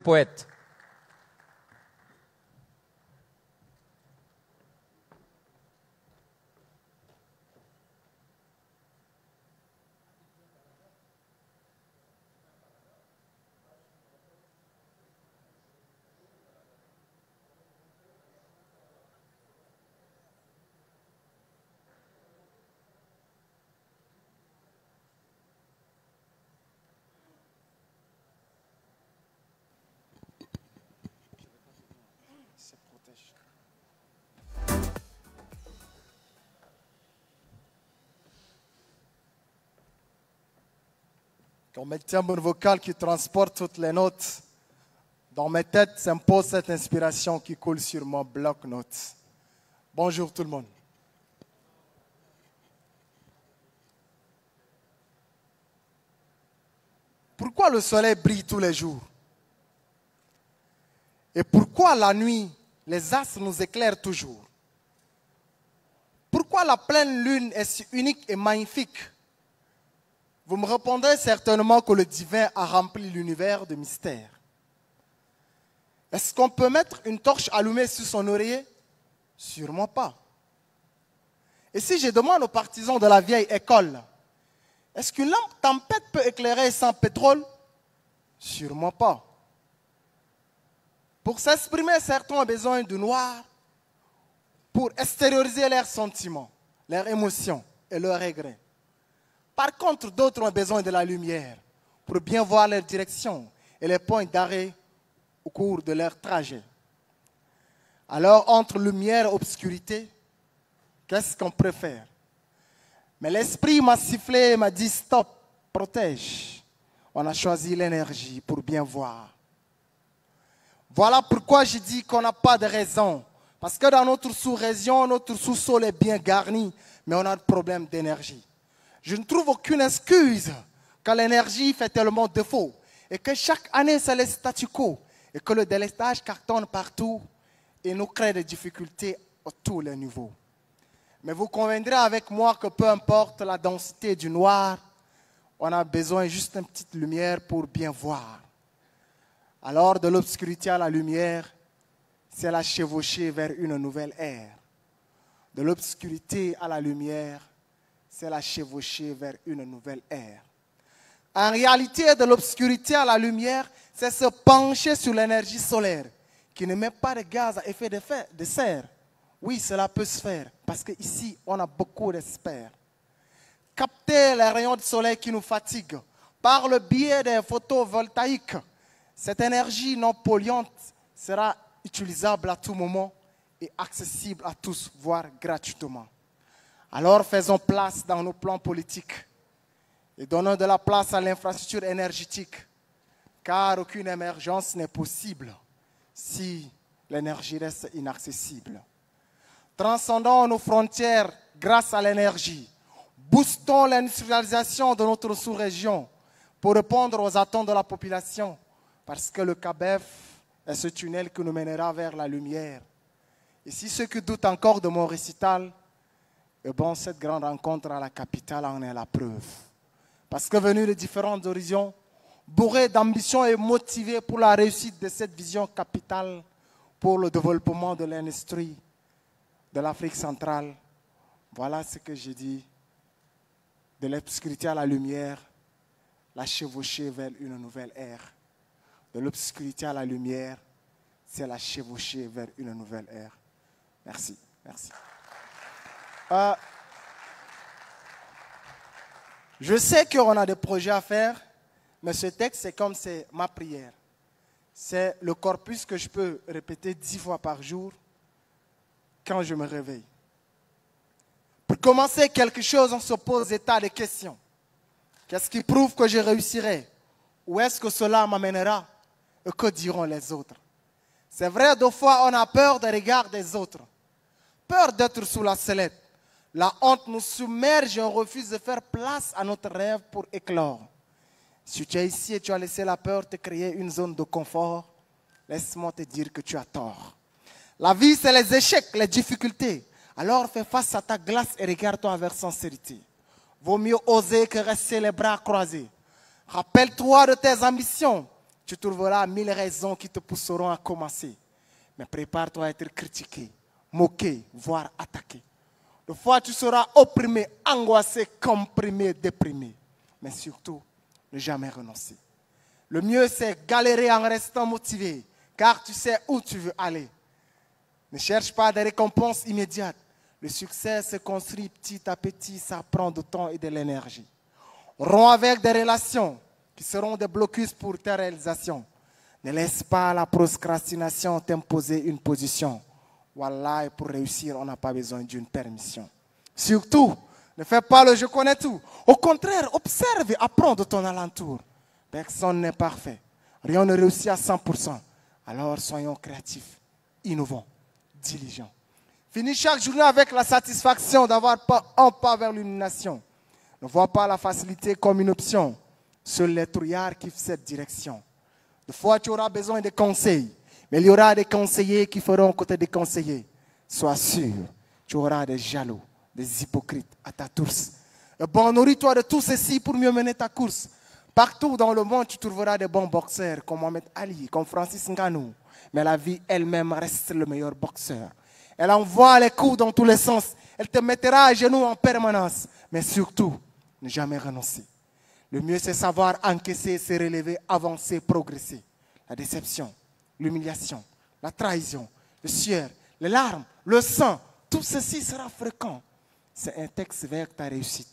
poète. Comme le timbre vocal qui transporte toutes les notes, dans mes têtes s'impose cette inspiration qui coule sur mon bloc-notes. Bonjour tout le monde. Pourquoi le soleil brille tous les jours? Et pourquoi la nuit, les astres nous éclairent toujours? Pourquoi la pleine lune est si unique et magnifique? Vous me répondrez certainement que le divin a rempli l'univers de mystères. Est-ce qu'on peut mettre une torche allumée sur son oreiller? Sûrement pas. Et si je demande aux partisans de la vieille école, est-ce qu'une lampe tempête peut éclairer sans pétrole? Sûrement pas. Pour s'exprimer, certains ont besoin du noir pour extérioriser leurs sentiments, leurs émotions et leurs regrets. Par contre, d'autres ont besoin de la lumière pour bien voir leur direction et les points d'arrêt au cours de leur trajet. Alors, entre lumière et obscurité, qu'est-ce qu'on préfère? Mais l'esprit m'a sifflé et m'a dit stop, protège. On a choisi l'énergie pour bien voir. Voilà pourquoi je dis qu'on n'a pas de raison. Parce que dans notre sous-région, notre sous-sol est bien garni, mais on a un problème d'énergie. Je ne trouve aucune excuse quand l'énergie fait tellement défaut et que chaque année c'est le statu quo et que le délestage cartonne partout et nous crée des difficultés à tous les niveaux. Mais vous conviendrez avec moi que peu importe la densité du noir, on a besoin juste d'une petite lumière pour bien voir. Alors de l'obscurité à la lumière, c'est la chevauchée vers une nouvelle ère. De l'obscurité à la lumière, c'est la chevauchée vers une nouvelle ère. En réalité, de l'obscurité à la lumière, c'est se pencher sur l'énergie solaire qui ne met pas de gaz à effet de serre. Oui, cela peut se faire parce qu'ici, on a beaucoup d'experts. Capter les rayons du soleil qui nous fatiguent par le biais des photovoltaïques. Cette énergie non polluante sera utilisable à tout moment et accessible à tous, voire gratuitement. Alors faisons place dans nos plans politiques et donnons de la place à l'infrastructure énergétique, car aucune émergence n'est possible si l'énergie reste inaccessible. Transcendons nos frontières grâce à l'énergie. Boostons l'industrialisation de notre sous-région pour répondre aux attentes de la population, parce que le CABEF est ce tunnel qui nous mènera vers la lumière. Et si ceux qui doutent encore de mon récital, et bon, cette grande rencontre à la capitale en est la preuve. Parce que venus de différents horizons, bourrés d'ambition et motivés pour la réussite de cette vision capitale pour le développement de l'industrie de l'Afrique centrale, voilà ce que j'ai dit. De l'obscurité à la lumière, la chevauchée vers une nouvelle ère. De l'obscurité à la lumière, c'est la chevauchée vers une nouvelle ère. Merci. Merci. Je sais qu'on a des projets à faire, mais ce texte, c'est comme c'est ma prière. C'est le corpus que je peux répéter 10 fois par jour quand je me réveille. Pour commencer quelque chose, on se pose des tas de questions. Qu'est-ce qui prouve que je réussirai? Où est-ce que cela m'amènera? Et que diront les autres? C'est vrai, deux fois, on a peur des regards des autres. Peur d'être sous la sellette. La honte nous submerge et on refuse de faire place à notre rêve pour éclore. Si tu es ici et tu as laissé la peur te créer une zone de confort, laisse-moi te dire que tu as tort. La vie, c'est les échecs, les difficultés. Alors fais face à ta glace et regarde-toi avec sincérité. Vaut mieux oser que rester les bras croisés. Rappelle-toi de tes ambitions Tu trouveras 1000 raisons qui te pousseront à commencer. Mais prépare-toi à être critiqué, moqué, voire attaqué. Des fois, tu seras opprimé, angoissé, comprimé, déprimé. Mais surtout, ne jamais renoncer. Le mieux, c'est galérer en restant motivé, car tu sais où tu veux aller. Ne cherche pas des récompenses immédiates. Le succès se construit petit à petit, ça prend du temps et de l'énergie. Romps avec des relations qui seront des blocus pour tes réalisations. Ne laisse pas la procrastination t'imposer une position. Wallah, pour réussir, on n'a pas besoin d'une permission. Surtout, ne fais pas le je connais tout. Au contraire, observe et apprends de ton alentour. Personne n'est parfait. Rien ne réussit à 100%. Alors soyons créatifs, innovants, diligents. Finis chaque journée avec la satisfaction d'avoir un pas vers l'illumination. Ne vois pas la facilité comme une option. Seuls les trouillards kiffent cette direction. Des fois, tu auras besoin de conseils, mais il y aura des conseillers qui feront côté des conseillers. Sois sûr, tu auras des jaloux, des hypocrites à ta tourse. Et bon, nourris-toi de tout ceci pour mieux mener ta course. Partout dans le monde, tu trouveras des bons boxeurs comme Mohamed Ali, comme Francis Ngannou. Mais la vie elle-même reste le meilleur boxeur. Elle envoie les coups dans tous les sens. Elle te mettra à genoux en permanence. Mais surtout, ne jamais renoncer. Le mieux, c'est savoir encaisser, se relever, avancer, progresser. La déception, l'humiliation, la trahison, le sueur, les larmes, le sang, tout ceci sera fréquent. C'est un texte vers ta réussite.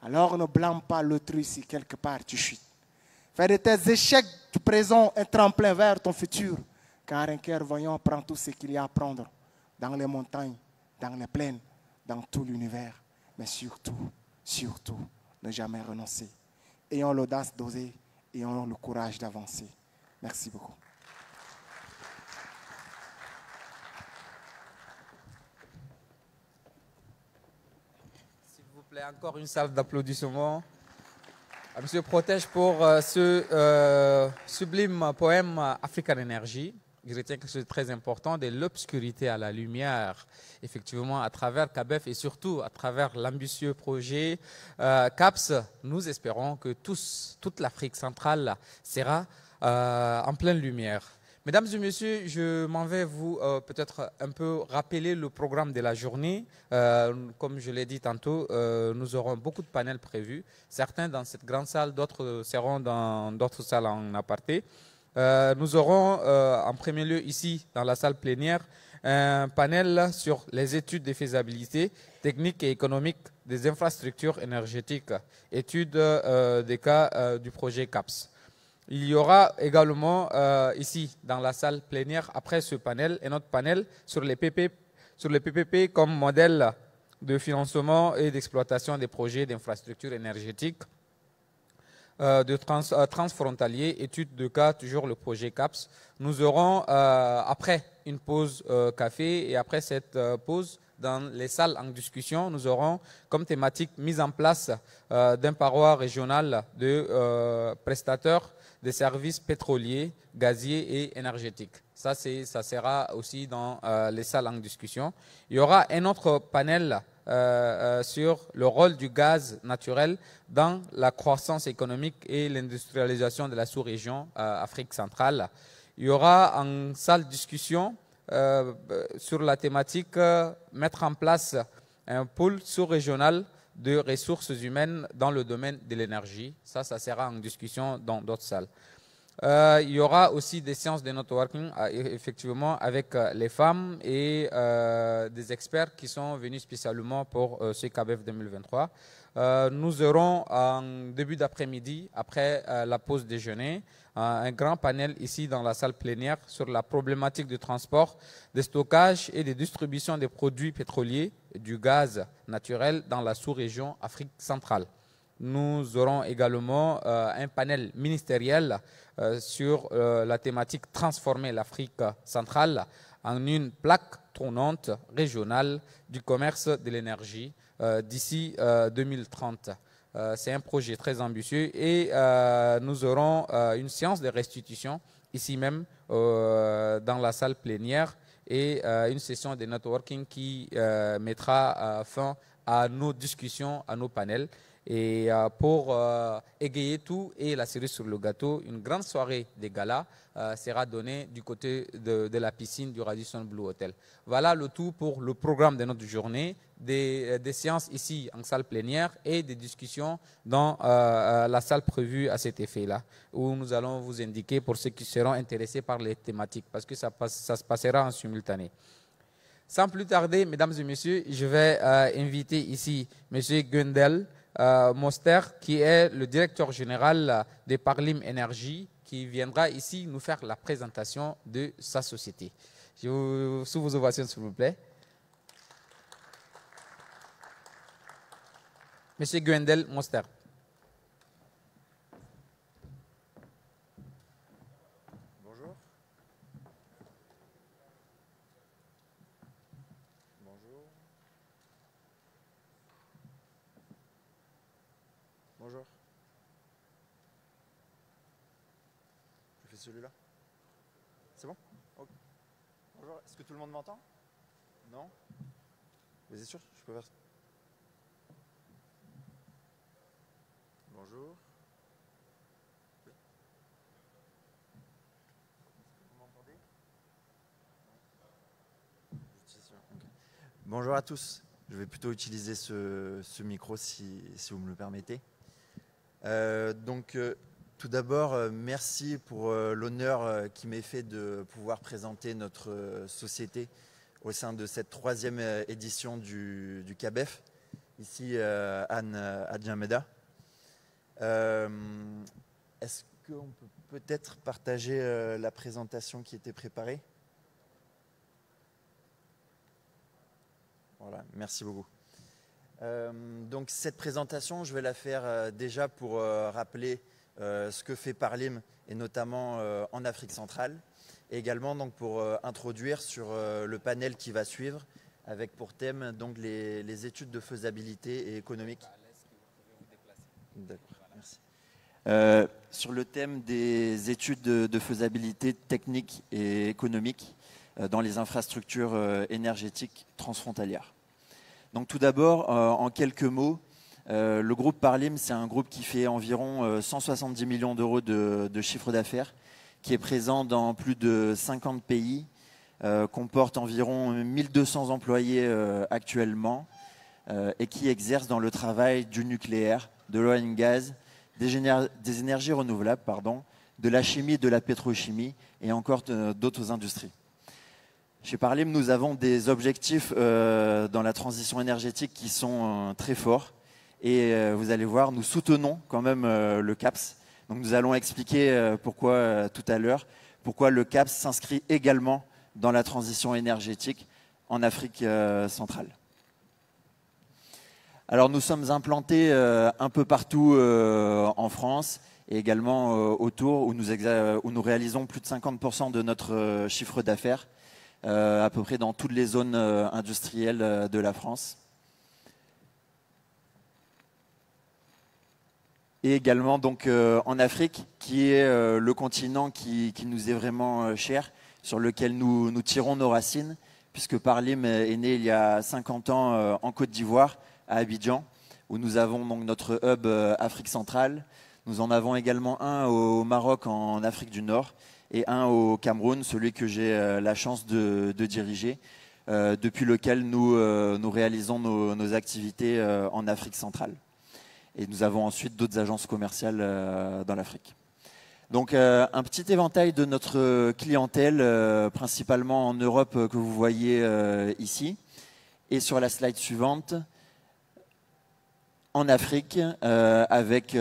Alors ne blâme pas l'autrui si quelque part tu chutes. Fais de tes échecs du présent un tremplin vers ton futur. Car un cœur voyant prend tout ce qu'il y a à prendre. Dans les montagnes, dans les plaines, dans tout l'univers. Mais surtout, surtout, ne jamais renoncer. Ayons l'audace d'oser, ayons le courage d'avancer. Merci beaucoup. S'il vous plaît, encore une salle d'applaudissements à M. Protège pour ce sublime poème African Energy. Je retiens quelque chose de très important, de l'obscurité à la lumière, effectivement, à travers CABEF et surtout à travers l'ambitieux projet CAPS. Nous espérons que toute l'Afrique centrale sera en pleine lumière. Mesdames et messieurs, je m'en vais vous peut-être un peu rappeler le programme de la journée. Comme je l'ai dit tantôt, nous aurons beaucoup de panels prévus. Certains dans cette grande salle, d'autres seront dans d'autres salles en aparté. Nous aurons en premier lieu ici, dans la salle plénière, un panel sur les études de faisabilité technique et économique des infrastructures énergétiques, études des cas du projet CAPS. Il y aura également ici, dans la salle plénière, après ce panel, un autre panel sur les PPP comme modèle de financement et d'exploitation des projets d'infrastructures énergétiques transfrontaliers, études de cas, toujours le projet CAPS. Nous aurons, après une pause café et après cette pause, dans les salles en discussion, nous aurons comme thématique mise en place d'un paroi régional de prestataires des services pétroliers, gaziers et énergétiques. Ça sera aussi dans les salles en discussion. Il y aura un autre panel sur le rôle du gaz naturel dans la croissance économique et l'industrialisation de la sous-région Afrique centrale. Il y aura en salle discussion sur la thématique mettre en place un pôle sous-régional de ressources humaines dans le domaine de l'énergie. Ça sera en discussion dans d'autres salles. Il y aura aussi des séances de networking effectivement avec les femmes et des experts qui sont venus spécialement pour ce CABEF 2023. Nous aurons en début d'après-midi, après la pause déjeuner, un grand panel ici dans la salle plénière sur la problématique du transport, de stockage et de distribution des produits pétroliers et du gaz naturel dans la sous-région Afrique centrale. Nous aurons également un panel ministériel sur la thématique transformer l'Afrique centrale en une plaque tournante régionale du commerce de l'énergie d'ici 2030. C'est un projet très ambitieux et nous aurons une séance de restitution ici même dans la salle plénière et une session de networking qui mettra fin à nos discussions, à nos panels. Et pour égayer tout et la cerise sur le gâteau, une grande soirée des galas sera donnée du côté de la piscine du Radisson Blu Hotel. Voilà le tout pour le programme de notre journée, des séances ici en salle plénière et des discussions dans la salle prévue à cet effet-là, où nous allons vous indiquer pour ceux qui seront intéressés par les thématiques, parce que ça se passera en simultané. Sans plus tarder, mesdames et messieurs, je vais inviter ici M. Gundel Moster, qui est le directeur général de Parlim Énergie, qui viendra ici nous faire la présentation de sa société. Sous vos ovations, s'il vous plaît. Monsieur Gundel Moster. Bonjour. Bonjour. Bonjour. Je fais celui-là. C'est bon? Ok. Bonjour. Est-ce que tout le monde m'entend? Non? Vous êtes sûr? Je peux faire... Bonjour. Oui. Vous m'entendez? Okay. Bonjour à tous. Je vais plutôt utiliser ce micro si vous me le permettez. Tout d'abord, merci pour l'honneur qui m'est fait de pouvoir présenter notre société au sein de cette 3e édition du CABEF, ici Anne Adjameda. Est-ce qu'on peut peut-être partager la présentation qui était préparée? Voilà, merci beaucoup. Donc cette présentation, je vais la faire déjà pour rappeler ce que fait Parlim, et notamment en Afrique centrale, et également donc, pour introduire sur le panel qui va suivre, avec pour thème donc, les études de faisabilité et économique. D'accord, merci. Sur le thème des études de faisabilité technique et économique dans les infrastructures énergétiques transfrontalières. Donc tout d'abord, en quelques mots, le groupe Parlim, c'est un groupe qui fait environ 170 millions d'euros de chiffre d'affaires, qui est présent dans plus de 50 pays, comporte environ 1200 employés actuellement et qui exerce dans le travail du nucléaire, de l'oil and gas, des énergies renouvelables, de la chimie, de la pétrochimie et encore d'autres industries. Chez Parlim, nous avons des objectifs dans la transition énergétique qui sont très forts. Et vous allez voir, nous soutenons quand même le CAPS. Donc nous allons expliquer pourquoi tout à l'heure, pourquoi le CAPS s'inscrit également dans la transition énergétique en Afrique centrale. Alors nous sommes implantés un peu partout en France et également autour où nous réalisons plus de 50% de notre chiffre d'affaires. À peu près dans toutes les zones industrielles de la France. Et également donc, en Afrique, qui est le continent qui nous est vraiment cher, sur lequel nous tirons nos racines, puisque Parlim est né il y a 50 ans en Côte d'Ivoire, à Abidjan, où nous avons donc notre hub Afrique centrale. Nous en avons également un au Maroc, en Afrique du Nord, et un au Cameroun, celui que j'ai la chance de diriger, depuis lequel nous réalisons nos activités en Afrique centrale. Et nous avons ensuite d'autres agences commerciales dans l'Afrique. Donc un petit éventail de notre clientèle, principalement en Europe, que vous voyez ici. Et sur la slide suivante, en Afrique, avec...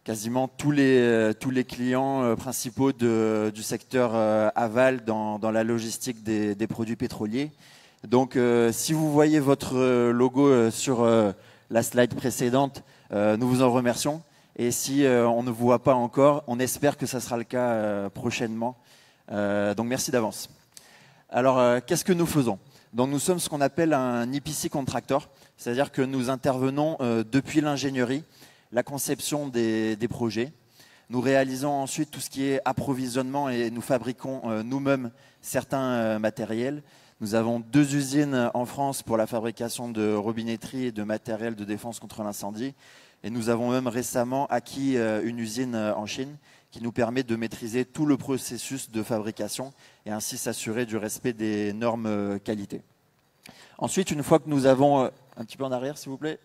quasiment tous les clients principaux du secteur aval dans la logistique des produits pétroliers. Donc, si vous voyez votre logo sur la slide précédente, nous vous en remercions. Et si on ne vous voit pas encore, on espère que ça sera le cas prochainement. Donc, merci d'avance. Alors, qu'est-ce que nous faisons? Donc, nous sommes ce qu'on appelle un EPC contractor, c'est-à-dire que nous intervenons depuis l'ingénierie, la conception des projets. Nous réalisons ensuite tout ce qui est approvisionnement et nous fabriquons nous-mêmes certains matériels. Nous avons 2 usines en France pour la fabrication de robinetterie et de matériel de défense contre l'incendie. Et nous avons même récemment acquis une usine en Chine qui nous permet de maîtriser tout le processus de fabrication et ainsi s'assurer du respect des normes qualité. Ensuite, une fois que nous avons... un petit peu en arrière, s'il vous plaît.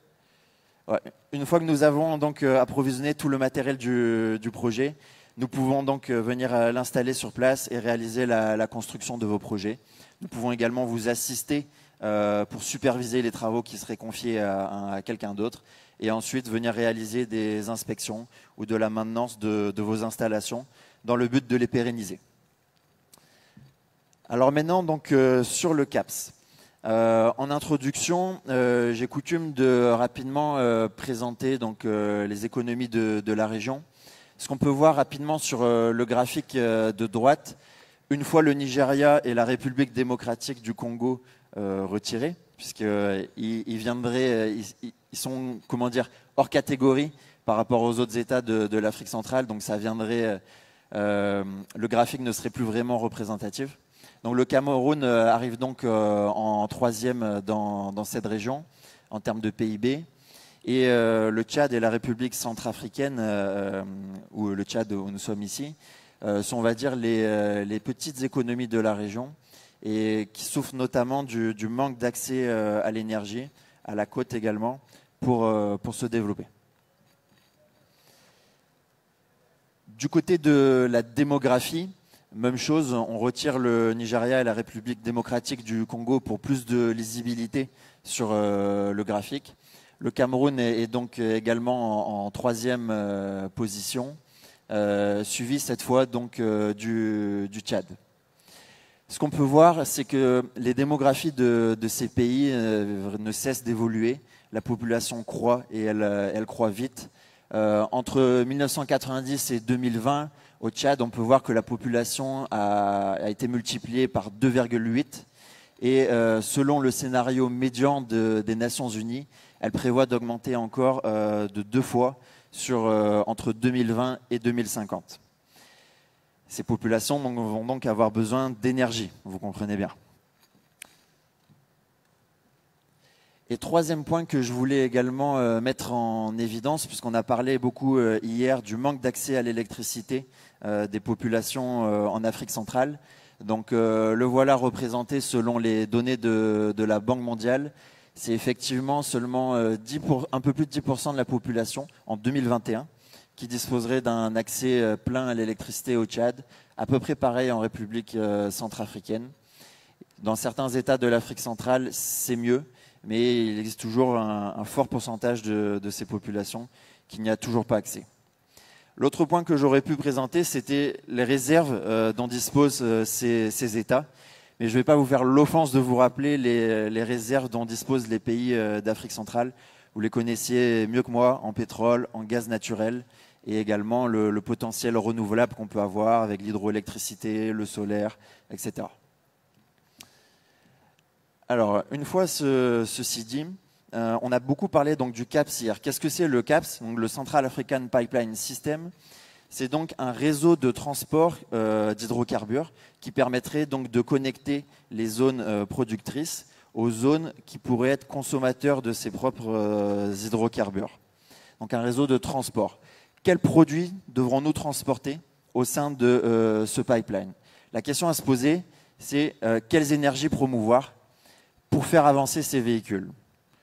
Ouais. Une fois que nous avons donc approvisionné tout le matériel du projet, nous pouvons donc venir l'installer sur place et réaliser la construction de vos projets. Nous pouvons également vous assister pour superviser les travaux qui seraient confiés à quelqu'un d'autre et ensuite venir réaliser des inspections ou de la maintenance de vos installations dans le but de les pérenniser. Alors maintenant, donc, sur le CAPS. En introduction, j'ai coutume de rapidement présenter donc, les économies de la région. Ce qu'on peut voir rapidement sur le graphique de droite, une fois le Nigeria et la République démocratique du Congo retirés, puisqu'ils ils sont, comment dire, hors catégorie par rapport aux autres États de l'Afrique centrale, donc ça viendrait, le graphique ne serait plus vraiment représentatif. Donc le Cameroun arrive donc en 3e dans cette région en termes de PIB. Et le Tchad et la République centrafricaine, ou le Tchad où nous sommes ici, sont, on va dire, les petites économies de la région et qui souffrent notamment du manque d'accès à l'énergie, à la côte également, pour se développer. Du côté de la démographie, même chose, on retire le Nigeria et la République démocratique du Congo pour plus de lisibilité sur le graphique. Le Cameroun est donc également en 3e position, suivi cette fois donc du Tchad. Ce qu'on peut voir, c'est que les démographies de ces pays ne cessent d'évoluer. La population croît et elle croît vite. Entre 1990 et 2020, au Tchad, on peut voir que la population a été multipliée par 2,8. Et selon le scénario médian des Nations Unies, elle prévoit d'augmenter encore de 2 fois entre 2020 et 2050. Ces populations vont donc avoir besoin d'énergie, vous comprenez bien. Et 3e point que je voulais également mettre en évidence, puisqu'on a parlé beaucoup hier du manque d'accès à l'électricité des populations en Afrique centrale. Donc le voilà représenté selon les données de la Banque mondiale. C'est effectivement seulement un peu plus de 10% de la population en 2021 qui disposerait d'un accès plein à l'électricité au Tchad, à peu près pareil en République centrafricaine. Dans certains États de l'Afrique centrale, c'est mieux, mais il existe toujours un fort pourcentage de ces populations qui n'y a toujours pas accès. L'autre point que j'aurais pu présenter, c'était les réserves dont disposent ces États. Mais je ne vais pas vous faire l'offense de vous rappeler les réserves dont disposent les pays d'Afrique centrale. Vous les connaissiez mieux que moi en pétrole, en gaz naturel et également le potentiel renouvelable qu'on peut avoir avec l'hydroélectricité, le solaire, etc. Alors, une fois ceci dit, on a beaucoup parlé donc du CAPS hier. Qu'est-ce que c'est le CAPS, donc le Central African Pipeline System? C'est donc un réseau de transport d'hydrocarbures qui permettrait donc de connecter les zones productrices aux zones qui pourraient être consommateurs de ces propres hydrocarbures. Donc un réseau de transport. Quels produits devrons-nous transporter au sein de ce pipeline? La question à se poser, c'est quelles énergies promouvoir pour faire avancer ces véhicules?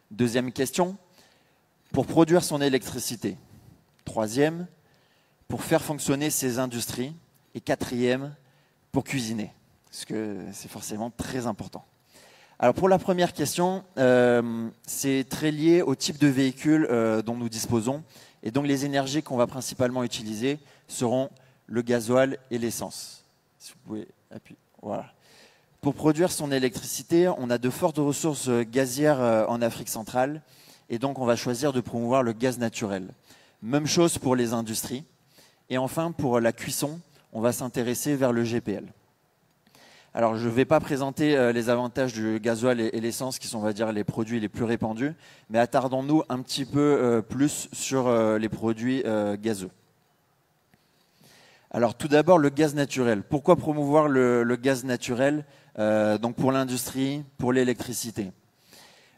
Deuxième question, pour produire son électricité. Troisième, pour faire fonctionner ces industries. Et quatrième, pour cuisiner, parce que c'est forcément très important. Alors pour la première question, c'est très lié au type de véhicule dont nous disposons. Et donc les énergies qu'on va principalement utiliser seront le gasoil et l'essence. Si vous pouvez appuyer, voilà. Pour produire son électricité, on a de fortes ressources gazières en Afrique centrale. Et donc on va choisir de promouvoir le gaz naturel. Même chose pour les industries. Et enfin, pour la cuisson, on va s'intéresser vers le GPL. Alors, je ne vais pas présenter les avantages du gasoil et l'essence, qui sont, on va dire, les produits les plus répandus, mais attardons-nous un petit peu plus sur les produits gazeux. Alors tout d'abord, le gaz naturel. Pourquoi promouvoir le gaz naturel donc pour l'industrie, pour l'électricité?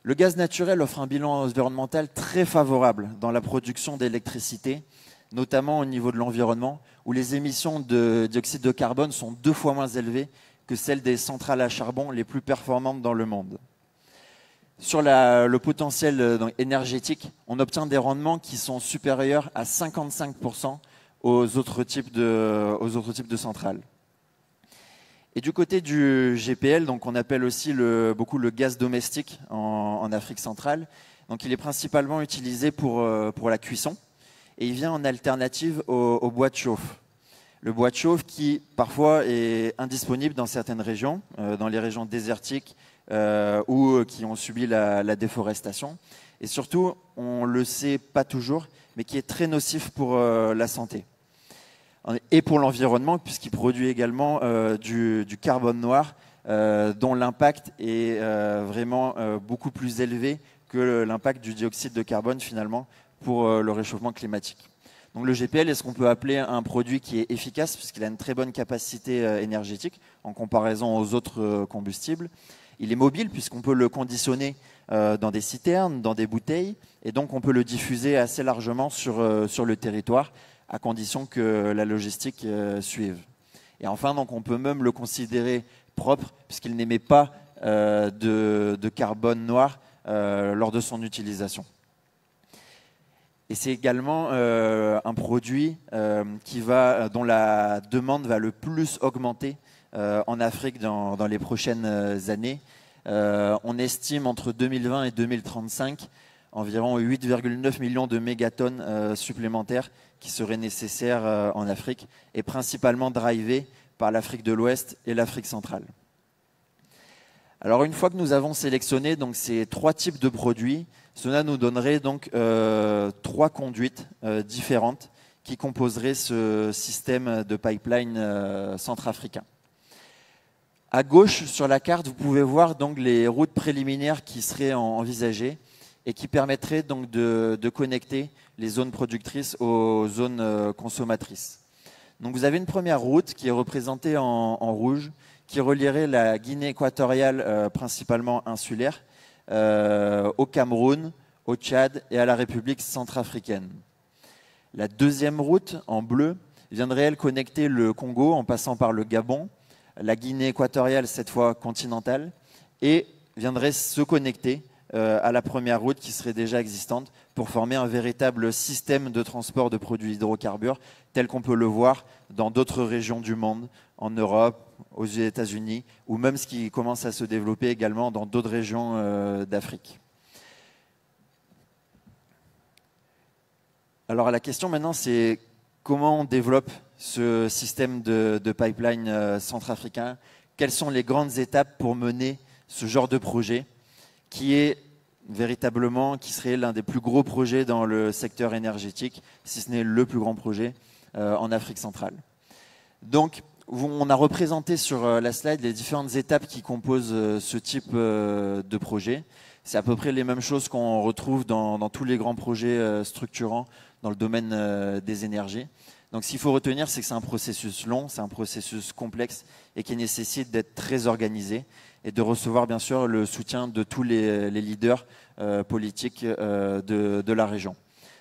Le gaz naturel offre un bilan environnemental très favorable dans la production d'électricité, notamment au niveau de l'environnement, où les émissions de dioxyde de carbone sont 2 fois moins élevées que celles des centrales à charbon les plus performantes dans le monde. Sur le potentiel énergétique, on obtient des rendements qui sont supérieurs à 55% aux autres types de centrales. Et du côté du GPL, donc on appelle aussi beaucoup le gaz domestique en Afrique centrale. Donc il est principalement utilisé pour la cuisson et il vient en alternative au bois de chauffe. Le bois de chauffe qui parfois est indisponible dans certaines régions, dans les régions désertiques ou qui ont subi la déforestation. Et surtout, on ne le sait pas toujours, mais qui est très nocif pour la santé. Et pour l'environnement, puisqu'il produit également du carbone noir, dont l'impact est vraiment beaucoup plus élevé que l'impact du dioxyde de carbone finalement pour le réchauffement climatique. Donc le GPL est ce qu'on peut appeler un produit qui est efficace puisqu'il a une très bonne capacité énergétique en comparaison aux autres combustibles. Il est mobile puisqu'on peut le conditionner dans des citernes, dans des bouteilles, et donc on peut le diffuser assez largement sur le territoire, à condition que la logistique suive. Et enfin, donc, on peut même le considérer propre, puisqu'il n'émet pas de carbone noir lors de son utilisation. Et c'est également un produit dont la demande va le plus augmenter en Afrique dans les prochaines années. On estime entre 2020 et 2035 environ 8,9 millions de mégatonnes supplémentaires qui seraient nécessaires en Afrique et principalement drivés par l'Afrique de l'Ouest et l'Afrique centrale. Alors une fois que nous avons sélectionné donc, ces 3 types de produits, cela nous donnerait donc 3 conduites différentes qui composeraient ce système de pipeline centrafricain. À gauche sur la carte, vous pouvez voir donc les routes préliminaires qui seraient envisagées et qui permettrait donc de connecter les zones productrices aux zones consommatrices. Donc vous avez une première route qui est représentée en rouge, qui relierait la Guinée équatoriale principalement insulaire, au Cameroun, au Tchad et à la République centrafricaine. La deuxième route, en bleu, viendrait elle connecter le Congo en passant par le Gabon, la Guinée équatoriale cette fois continentale, et viendrait se connecter à la première route qui serait déjà existante pour former un véritable système de transport de produits hydrocarbures tel qu'on peut le voir dans d'autres régions du monde, en Europe, aux États-Unis ou même ce qui commence à se développer également dans d'autres régions d'Afrique. Alors la question maintenant c'est comment on développe ce système de pipeline centrafricain? Quelles sont les grandes étapes pour mener ce genre de projet qui est véritablement, qui serait l'un des plus gros projets dans le secteur énergétique, si ce n'est le plus grand projet en Afrique centrale. Donc, on a représenté sur la slide les différentes étapes qui composent ce type de projet. C'est à peu près les mêmes choses qu'on retrouve dans tous les grands projets structurants dans le domaine des énergies. Donc, ce qu'il faut retenir, c'est que c'est un processus long, c'est un processus complexe et qui nécessite d'être très organisé et de recevoir bien sûr le soutien de tous les leaders politiques de la région.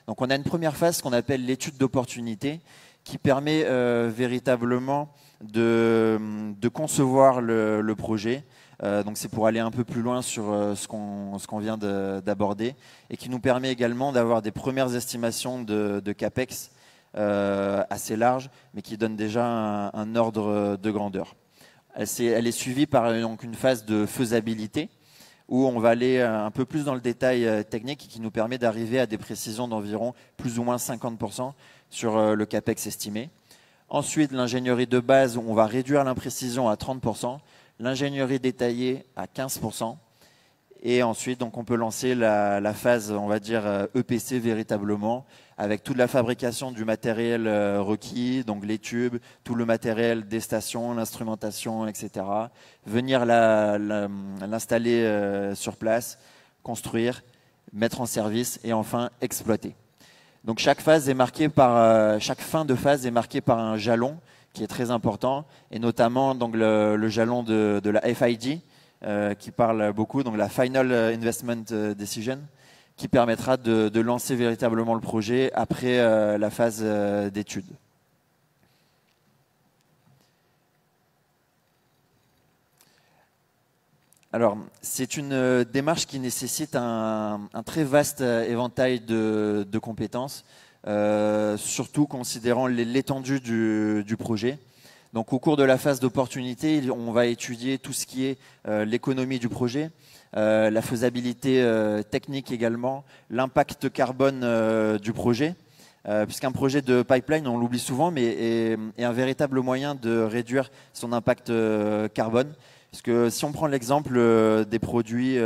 Donc on a une première phase qu'on appelle l'étude d'opportunité qui permet véritablement de concevoir le projet. Donc c'est pour aller un peu plus loin sur ce qu'on vient d'aborder et qui nous permet également d'avoir des premières estimations de CAPEX assez larges mais qui donnent déjà un ordre de grandeur. Elle est suivie par donc, une phase de faisabilité où on va aller un peu plus dans le détail technique qui nous permet d'arriver à des précisions d'environ plus ou moins 50% sur le CAPEX estimé. Ensuite, l'ingénierie de base où on va réduire l'imprécision à 30%, l'ingénierie détaillée à 15%. Et ensuite, donc, on peut lancer la phase, on va dire, EPC véritablement, avec toute la fabrication du matériel requis, donc les tubes, tout le matériel des stations, l'instrumentation, etc. Venir l'installer sur place, construire, mettre en service et enfin exploiter. Donc chaque fin de phase est marquée par un jalon qui est très important, et notamment donc, le jalon de la FID, qui parle beaucoup, donc la Final Investment Decision, qui permettra de lancer véritablement le projet après la phase d'étude. Alors, c'est une démarche qui nécessite un très vaste éventail de compétences, surtout considérant l'étendue du projet. Donc, au cours de la phase d'opportunité, on va étudier tout ce qui est l'économie du projet, la faisabilité technique également, l'impact carbone du projet, puisqu'un projet de pipeline, on l'oublie souvent, mais est un véritable moyen de réduire son impact carbone. Parce que si on prend l'exemple des produits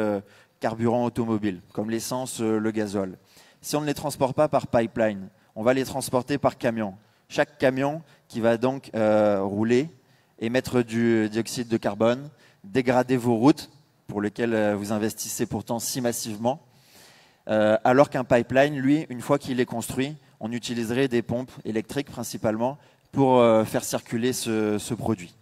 carburants automobiles, comme l'essence, le gazole, si on ne les transporte pas par pipeline, on va les transporter par camion. Chaque camion qui va donc rouler, émettre du dioxyde de carbone, dégrader vos routes, pour lesquelles vous investissez pourtant si massivement, alors qu'un pipeline, lui, une fois qu'il est construit, on utiliserait des pompes électriques principalement pour faire circuler ce produit.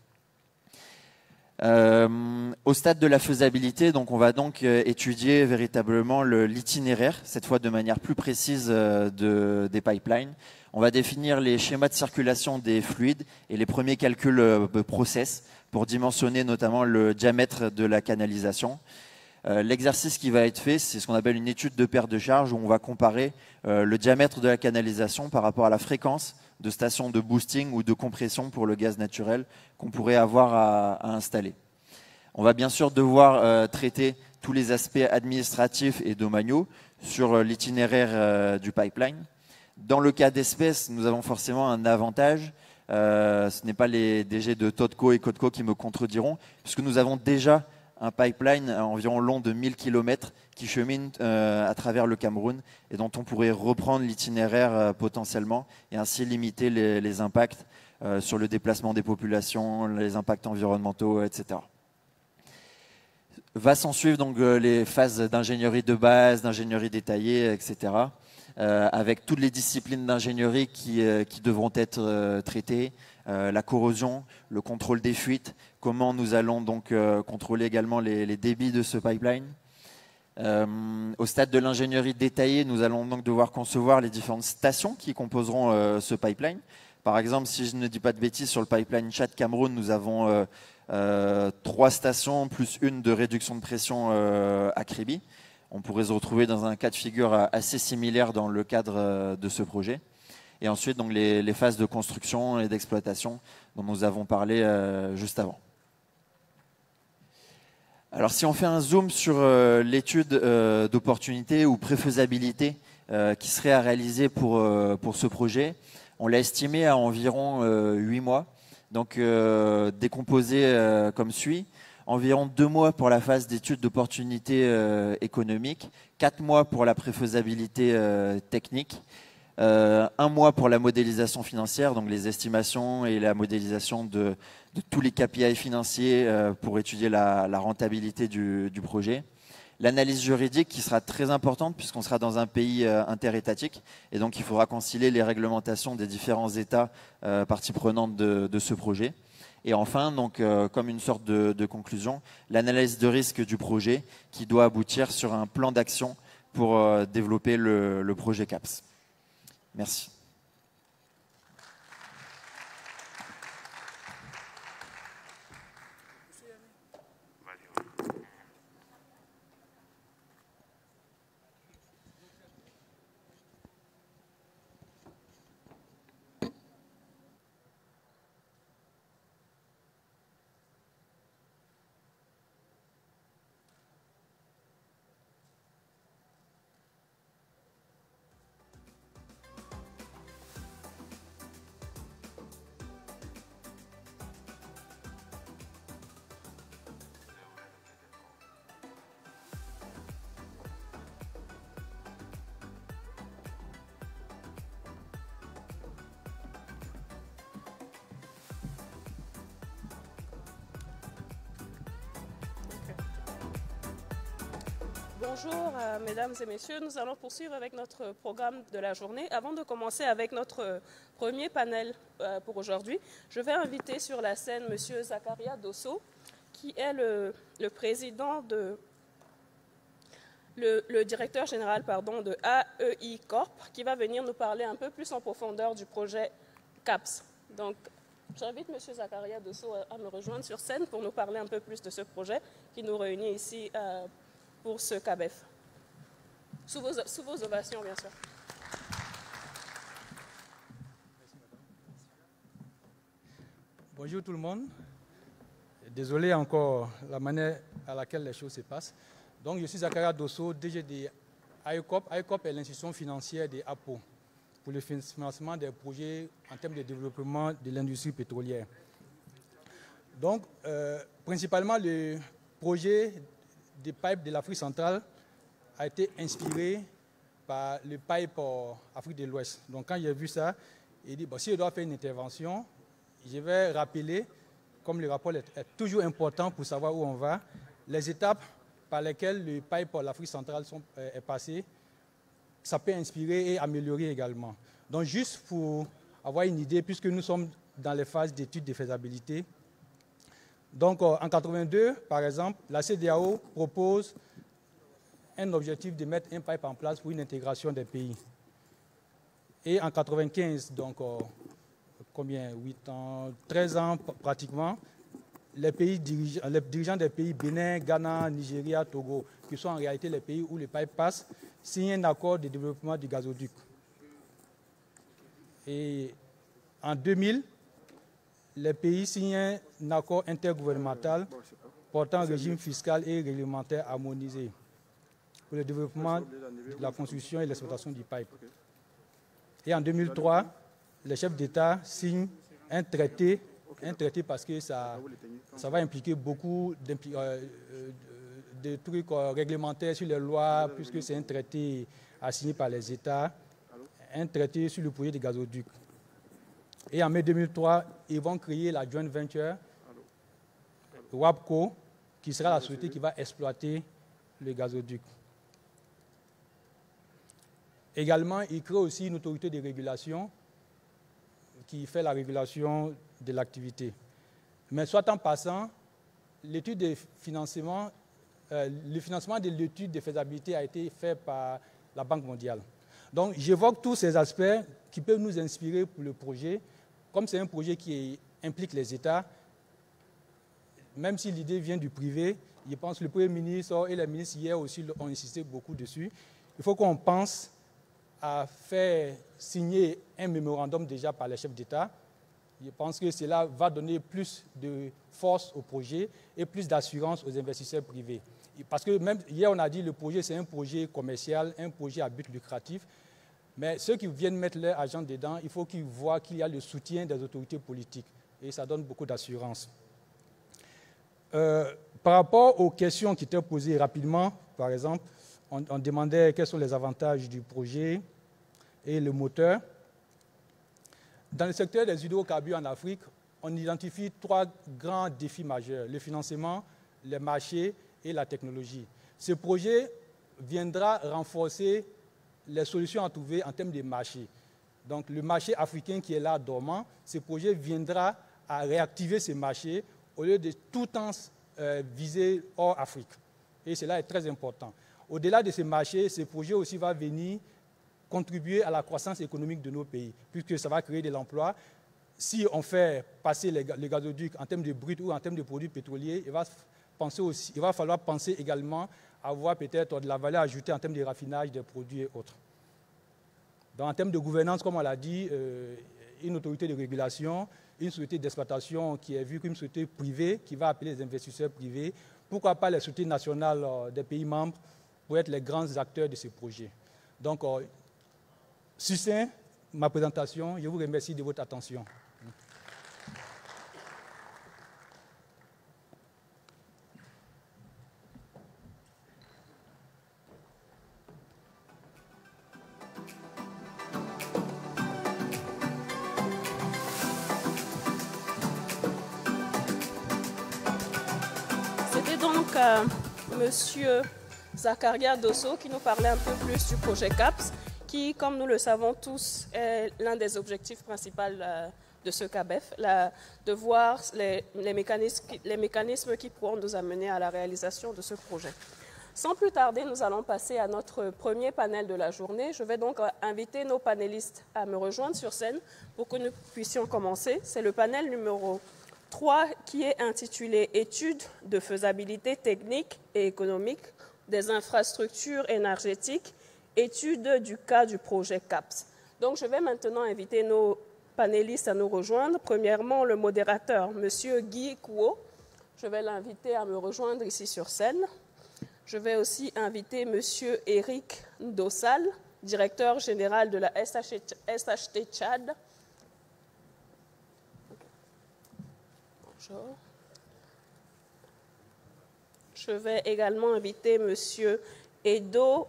Au stade de la faisabilité, donc on va donc étudier véritablement l'itinéraire, cette fois de manière plus précise des pipelines. On va définir les schémas de circulation des fluides et les premiers calculs process pour dimensionner notamment le diamètre de la canalisation. L'exercice qui va être fait, c'est ce qu'on appelle une étude de perte de charge, où on va comparer le diamètre de la canalisation par rapport à la fréquence de stations de boosting ou de compression pour le gaz naturel qu'on pourrait avoir à installer. On va bien sûr devoir traiter tous les aspects administratifs et domaniaux sur l'itinéraire du pipeline. Dans le cas d'espèce, nous avons forcément un avantage. Ce n'est pas les DG de Totco et Codco qui me contrediront, puisque nous avons déjà un pipeline environ long de 1000 km qui chemine à travers le Cameroun et dont on pourrait reprendre l'itinéraire potentiellement et ainsi limiter les impacts sur le déplacement des populations, les impacts environnementaux, etc. Va s'en suivre donc les phases d'ingénierie de base, d'ingénierie détaillée, etc. Avec toutes les disciplines d'ingénierie qui devront être traitées, la corrosion, le contrôle des fuites, comment nous allons donc contrôler également les débits de ce pipeline. Au stade de l'ingénierie détaillée, nous allons donc devoir concevoir les différentes stations qui composeront ce pipeline. Par exemple, si je ne dis pas de bêtises, sur le pipeline Tchad-Cameroun, nous avons 3 stations plus une de réduction de pression à Kribi. On pourrait se retrouver dans un cas de figure assez similaire dans le cadre de ce projet. Et ensuite, donc, les phases de construction et d'exploitation dont nous avons parlé juste avant. Alors, si on fait un zoom sur l'étude d'opportunité ou préfaisabilité qui serait à réaliser pour ce projet, on l'a estimé à environ 8 mois. Donc, décomposé comme suit. Environ 2 mois pour la phase d'étude d'opportunité économique, 4 mois pour la préfaisabilité technique, 1 mois pour la modélisation financière, donc les estimations et la modélisation de tous les KPI financiers pour étudier la rentabilité du projet. L'analyse juridique qui sera très importante puisqu'on sera dans un pays interétatique et donc il faudra concilier les réglementations des différents États parties prenantes de ce projet. Et enfin, donc, comme une sorte de conclusion, l'analyse de risque du projet qui doit aboutir sur un plan d'action pour développer le projet CAPS. Merci. Bonjour, mesdames et messieurs. Nous allons poursuivre avec notre programme de la journée. Avant de commencer avec notre premier panel pour aujourd'hui, je vais inviter sur la scène M. Zakaria Dosso, qui est le directeur général de AEI Corp, qui va venir nous parler un peu plus en profondeur du projet CAPS. Donc, j'invite M. Zakaria Dosso à me rejoindre sur scène pour nous parler un peu plus de ce projet qui nous réunit ici pour ce CABEF. Sous vos ovations, bien sûr. Bonjour tout le monde. Désolé encore la manière à laquelle les choses se passent. Donc, je suis Zakaria Dosso, DG de AECOP. AECOP est l'institution financière des APO pour le financement des projets en termes de développement de l'industrie pétrolière. Donc, principalement, le projet des pipes de l'Afrique centrale a été inspiré par le pipe Afrique de l'Ouest. Donc quand j'ai vu ça, il dit, bon, si je dois faire une intervention, je vais rappeler, comme le rapport est toujours important pour savoir où on va, les étapes par lesquelles le pipe l'Afrique centrale est passé, ça peut inspirer et améliorer également. Donc juste pour avoir une idée, puisque nous sommes dans les phases d'études de faisabilité, donc, en 1982, par exemple, la CEDEAO propose un objectif de mettre un pipe en place pour une intégration des pays. Et en 1995, donc, combien 8 ans, 13 ans pratiquement, les dirigeants des pays Bénin, Ghana, Nigeria, Togo, qui sont en réalité les pays où le pipe passe, signent un accord de développement du gazoduc. Et en 2000, les pays signent un accord intergouvernemental portant un régime fiscal et réglementaire harmonisé pour le développement de la construction et l'exploitation du pipe. Et en 2003, les chefs d'État signent un traité parce que ça va impliquer beaucoup de trucs réglementaires sur les lois, puisque c'est un traité assigné par les États, un traité sur le projet de gazoduc. Et en mai 2003, ils vont créer la joint venture WAPCO, qui sera la société qui va exploiter le gazoduc. Également, ils créent aussi une autorité de régulation qui fait la régulation de l'activité. Mais soit en passant, l'étude de financement, le financement de l'étude de faisabilité a été fait par la Banque mondiale. Donc, j'évoque tous ces aspects qui peuvent nous inspirer pour le projet. Comme c'est un projet qui implique les États, même si l'idée vient du privé, je pense que le Premier ministre et les ministres hier aussi ont insisté beaucoup dessus. Il faut qu'on pense à faire signer un mémorandum déjà par les chefs d'État. Je pense que cela va donner plus de force au projet et plus d'assurance aux investisseurs privés. Parce que même hier, on a dit que le projet, c'est un projet commercial, un projet à but lucratif. Mais ceux qui viennent mettre leur argent dedans, il faut qu'ils voient qu'il y a le soutien des autorités politiques. Et ça donne beaucoup d'assurance. Par rapport aux questions qui étaient posées rapidement, par exemple, on demandait quels sont les avantages du projet et le moteur. Dans le secteur des hydrocarbures en Afrique, on identifie 3 grands défis majeurs: le financement, les marchés et la technologie. Ce projet viendra renforcer les solutions à trouver en termes de marché. Donc le marché africain qui est là dormant, ce projet viendra à réactiver ces marchés au lieu de tout le temps viser hors Afrique. Et cela est très important. Au-delà de ces marchés, ce projet aussi va venir contribuer à la croissance économique de nos pays, puisque ça va créer de l'emploi. Si on fait passer les gazoducs en termes de brut ou en termes de produits pétroliers, il va falloir penser également à avoir peut-être de la valeur ajoutée en termes de raffinage des produits et autres. Donc, en termes de gouvernance, comme on l'a dit, une autorité de régulation, une société d'exploitation qui est vue comme une société privée, qui va appeler les investisseurs privés. Pourquoi pas les sociétés nationales des pays membres pour être les grands acteurs de ce projet. Donc, succinct, ma présentation. Je vous remercie de votre attention. C'était donc Monsieur Zakaria Dosso qui nous parlait un peu plus du projet CAPS, qui, comme nous le savons tous, est l'un des objectifs principaux de ce CABEF, de voir les mécanismes qui pourront nous amener à la réalisation de ce projet. Sans plus tarder, nous allons passer à notre premier panel de la journée. Je vais donc inviter nos panélistes à me rejoindre sur scène pour que nous puissions commencer. C'est le panel numéro 3 qui est intitulé « Études de faisabilité technique et économique des infrastructures énergétiques, études du cas du projet CAPS ». Donc, je vais maintenant inviter nos panélistes à nous rejoindre. Premièrement, le modérateur, M. Guy Kouo. Je vais l'inviter à me rejoindre ici sur scène. Je vais aussi inviter M. Eric Ndossal, directeur général de la SHT Tchad. Bonjour. Je vais également inviter M. Edo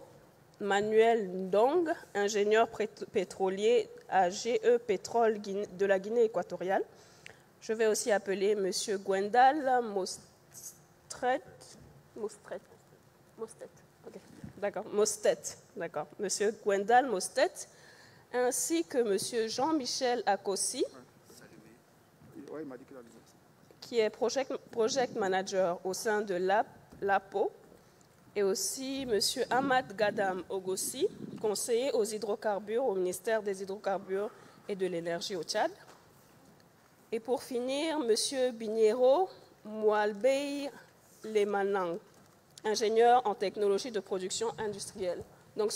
Manuel Ndong, ingénieur pétrolier à GE Pétrole de la Guinée équatoriale. Je vais aussi appeler M. Gwendal Mostet. Okay. D'accord, Mostet, d'accord. Monsieur Gwendal Mostet, ainsi que Monsieur Jean-Michel Akossi, qui est project manager au sein de l'APO, et aussi Monsieur Ahmad Gadam Ogossi, conseiller aux hydrocarbures au ministère des hydrocarbures et de l'énergie au Tchad. Et pour finir, Monsieur Biniero Moualbey Lemanang, ingénieur en technologie de production industrielle. Donc,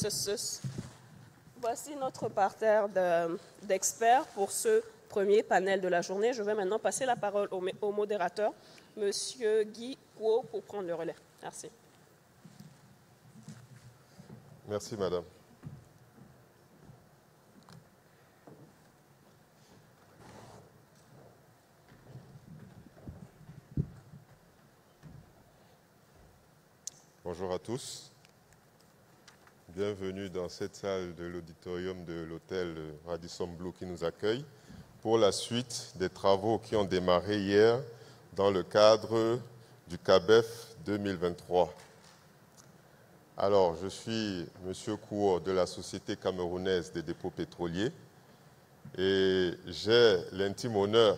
voici notre parterre d'experts pour ce premier panel de la journée. Je vais maintenant passer la parole au modérateur, M. Guy Kouo, pour prendre le relais. Merci. Merci, madame. Bonjour à tous. Bienvenue dans cette salle de l'auditorium de l'hôtel Radisson Blu qui nous accueille pour la suite des travaux qui ont démarré hier dans le cadre du CABEF 2023. Alors, je suis M. Kouo de la Société camerounaise des dépôts pétroliers et j'ai l'intime honneur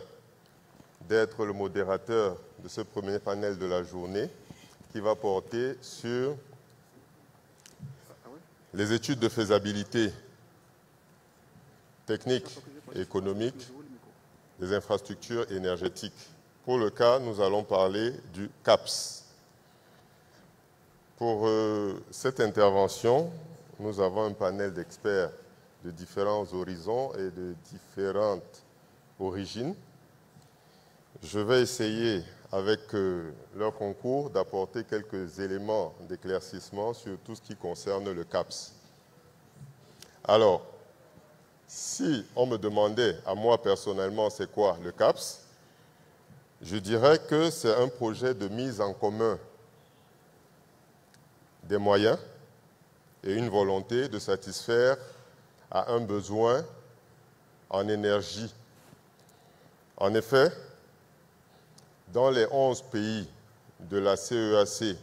d'être le modérateur de ce premier panel de la journée qui va porter sur les études de faisabilité technique et économique des infrastructures énergétiques. Pour le cas, nous allons parler du CAPS. Pour cette intervention, nous avons un panel d'experts de différents horizons et de différentes origines. Je vais essayer, avec leur concours, d'apporter quelques éléments d'éclaircissement sur tout ce qui concerne le CAPS. Alors, si on me demandait à moi personnellement c'est quoi le CAPS, je dirais que c'est un projet de mise en commun des moyens et une volonté de satisfaire à un besoin en énergie. En effet, dans les 11 pays de la CEAC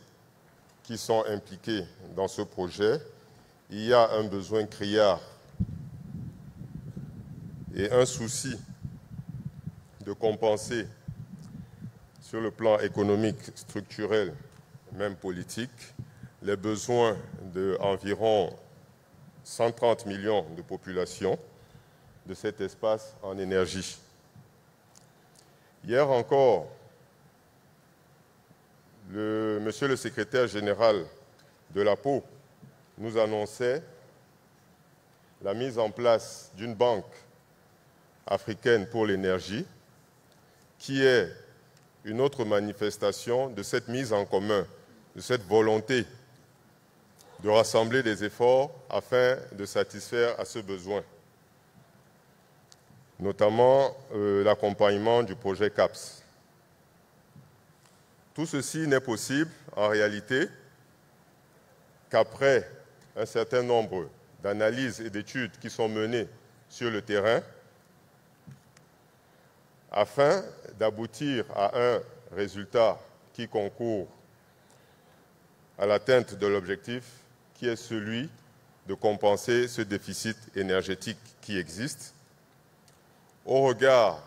qui sont impliqués dans ce projet, il y a un besoin criard et un souci de compenser sur le plan économique, structurel, même politique, les besoins d'environ 130 millions de populations de cet espace en énergie. Hier encore, monsieur le secrétaire général de l'APO nous annonçait la mise en place d'une banque africaine pour l'énergie, qui est une autre manifestation de cette mise en commun, de cette volonté de rassembler des efforts afin de satisfaire à ce besoin, notamment l'accompagnement du projet CAPS. Tout ceci n'est possible en réalité qu'après un certain nombre d'analyses et d'études qui sont menées sur le terrain afin d'aboutir à un résultat qui concourt à l'atteinte de l'objectif qui est celui de compenser ce déficit énergétique qui existe. Au regard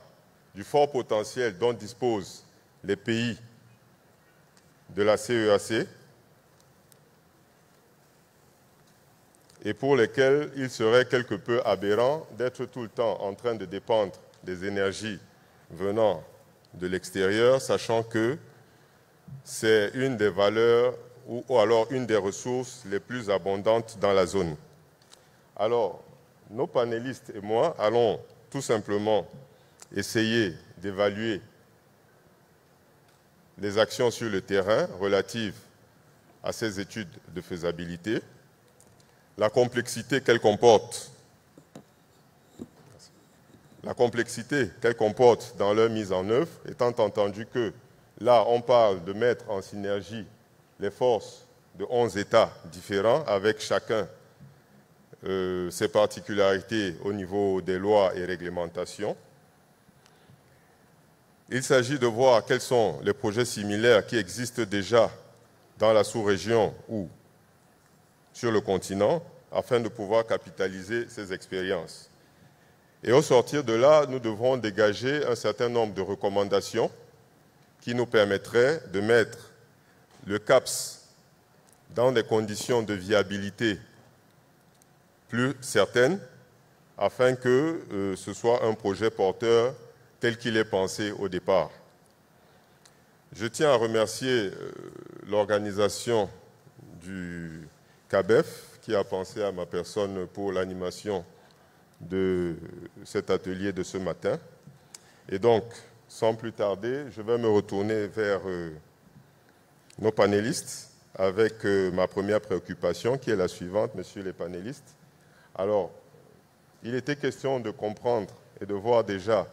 du fort potentiel dont disposent les pays de la CEAC et pour lesquels il serait quelque peu aberrant d'être tout le temps en train de dépendre des énergies venant de l'extérieur, sachant que c'est une des valeurs ou alors une des ressources les plus abondantes dans la zone. Alors, nos panélistes et moi allons tout simplement essayer d'évaluer les actions sur le terrain relatives à ces études de faisabilité, la complexité qu'elles comportent dans leur mise en œuvre, étant entendu que là, on parle de mettre en synergie les forces de 11 États différents, avec chacun ses particularités au niveau des lois et réglementations. Il s'agit de voir quels sont les projets similaires qui existent déjà dans la sous-région ou sur le continent, afin de pouvoir capitaliser ces expériences. Et au sortir de là, nous devrons dégager un certain nombre de recommandations qui nous permettraient de mettre le CAPS dans des conditions de viabilité plus certaines, afin que ce soit un projet porteur tel qu'il est pensé au départ. Je tiens à remercier l'organisation du CABEF qui a pensé à ma personne pour l'animation de cet atelier de ce matin. Et donc, sans plus tarder, je vais me retourner vers nos panélistes avec ma première préoccupation qui est la suivante, messieurs les panélistes. Alors, il était question de comprendre et de voir déjà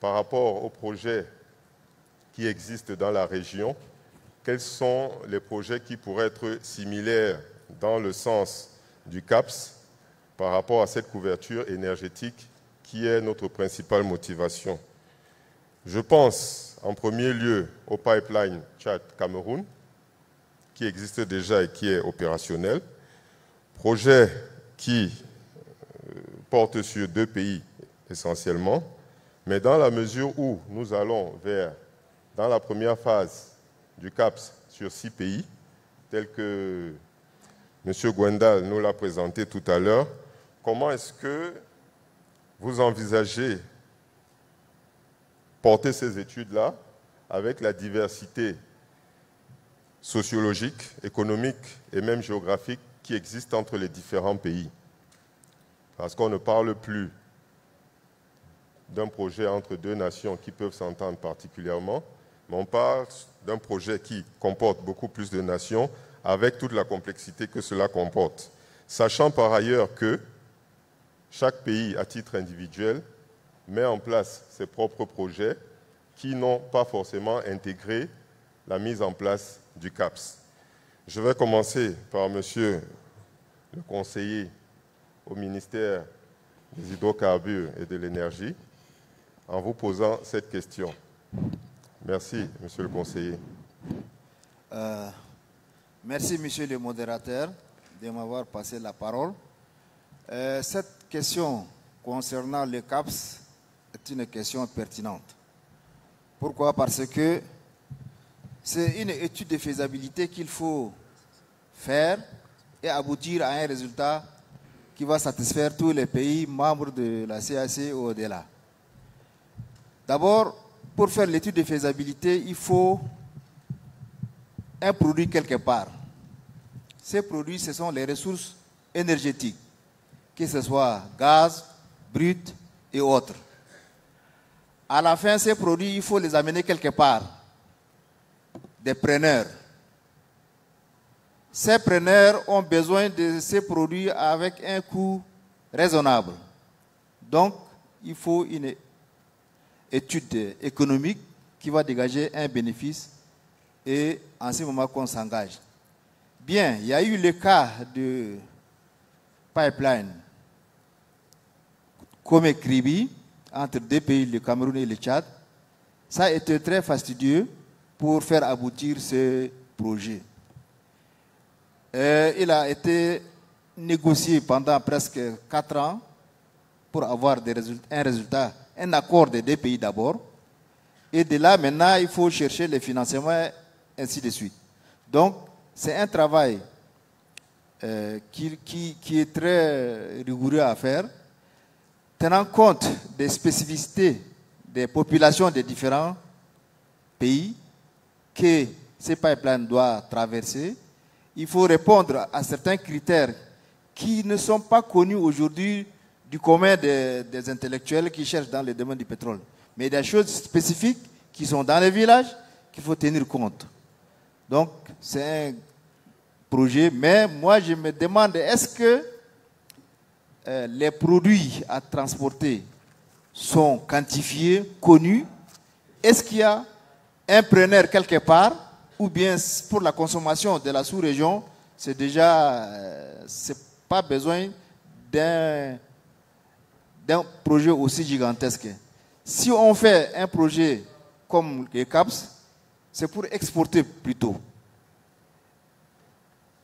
par rapport aux projets qui existent dans la région, quels sont les projets qui pourraient être similaires dans le sens du CAPS par rapport à cette couverture énergétique qui est notre principale motivation. Je pense en premier lieu au pipeline Tchad-Cameroun, qui existe déjà et qui est opérationnel, projet qui porte sur 2 pays essentiellement, mais dans la mesure où nous allons dans la première phase du CAPS sur 6 pays, tel que M. Gwendal nous l'a présenté tout à l'heure, comment est-ce que vous envisagez porter ces études-là avec la diversité sociologique, économique et même géographique qui existe entre les différents pays? Parce qu'on ne parle plus d'un projet entre 2 nations qui peuvent s'entendre particulièrement, mais on parle d'un projet qui comporte beaucoup plus de nations avec toute la complexité que cela comporte. Sachant par ailleurs que chaque pays, à titre individuel, met en place ses propres projets qui n'ont pas forcément intégré la mise en place du CAPS. Je vais commencer par monsieur le conseiller au ministère des Hydrocarbures et de l'Énergie en vous posant cette question. Merci, monsieur le conseiller. Merci, monsieur le modérateur, de m'avoir passé la parole. Cette question concernant le CAPS est une question pertinente. Pourquoi? Parce que c'est une étude de faisabilité qu'il faut faire et aboutir à un résultat qui va satisfaire tous les pays membres de la CAC et au-delà. D'abord, pour faire l'étude de faisabilité, il faut un produit quelque part. Ces produits, ce sont les ressources énergétiques, que ce soit gaz, brut et autres. À la fin, ces produits, il faut les amener quelque part. Des preneurs. Ces preneurs ont besoin de ces produits avec un coût raisonnable. Donc, il faut une étude économique qui va dégager un bénéfice et en ce moment qu'on s'engage. Bien, il y a eu le cas de pipeline Kome-Kribi entre 2 pays, le Cameroun et le Tchad. Ça a été très fastidieux pour faire aboutir ce projet. Il a été négocié pendant presque 4 ans pour avoir un résultat, un accord des deux pays d'abord. Et de là, maintenant, il faut chercher les financements, ainsi de suite. Donc, c'est un travail qui est très rigoureux à faire, tenant compte des spécificités des populations des différents pays que ces pipelines doivent traverser. Il faut répondre à certains critères qui ne sont pas connus aujourd'hui du commun des intellectuels qui cherchent dans le domaine du pétrole. Mais des choses spécifiques qui sont dans les villages qu'il faut tenir compte. Donc, c'est un projet. Mais moi, je me demande, est-ce que les produits à transporter sont quantifiés, connus? Est-ce qu'il y a un preneur quelque part? Ou bien pour la consommation de la sous-région, c'est déjà, c'est pas besoin d'un projet aussi gigantesque. Si on fait un projet comme les CAPS, c'est pour exporter plutôt.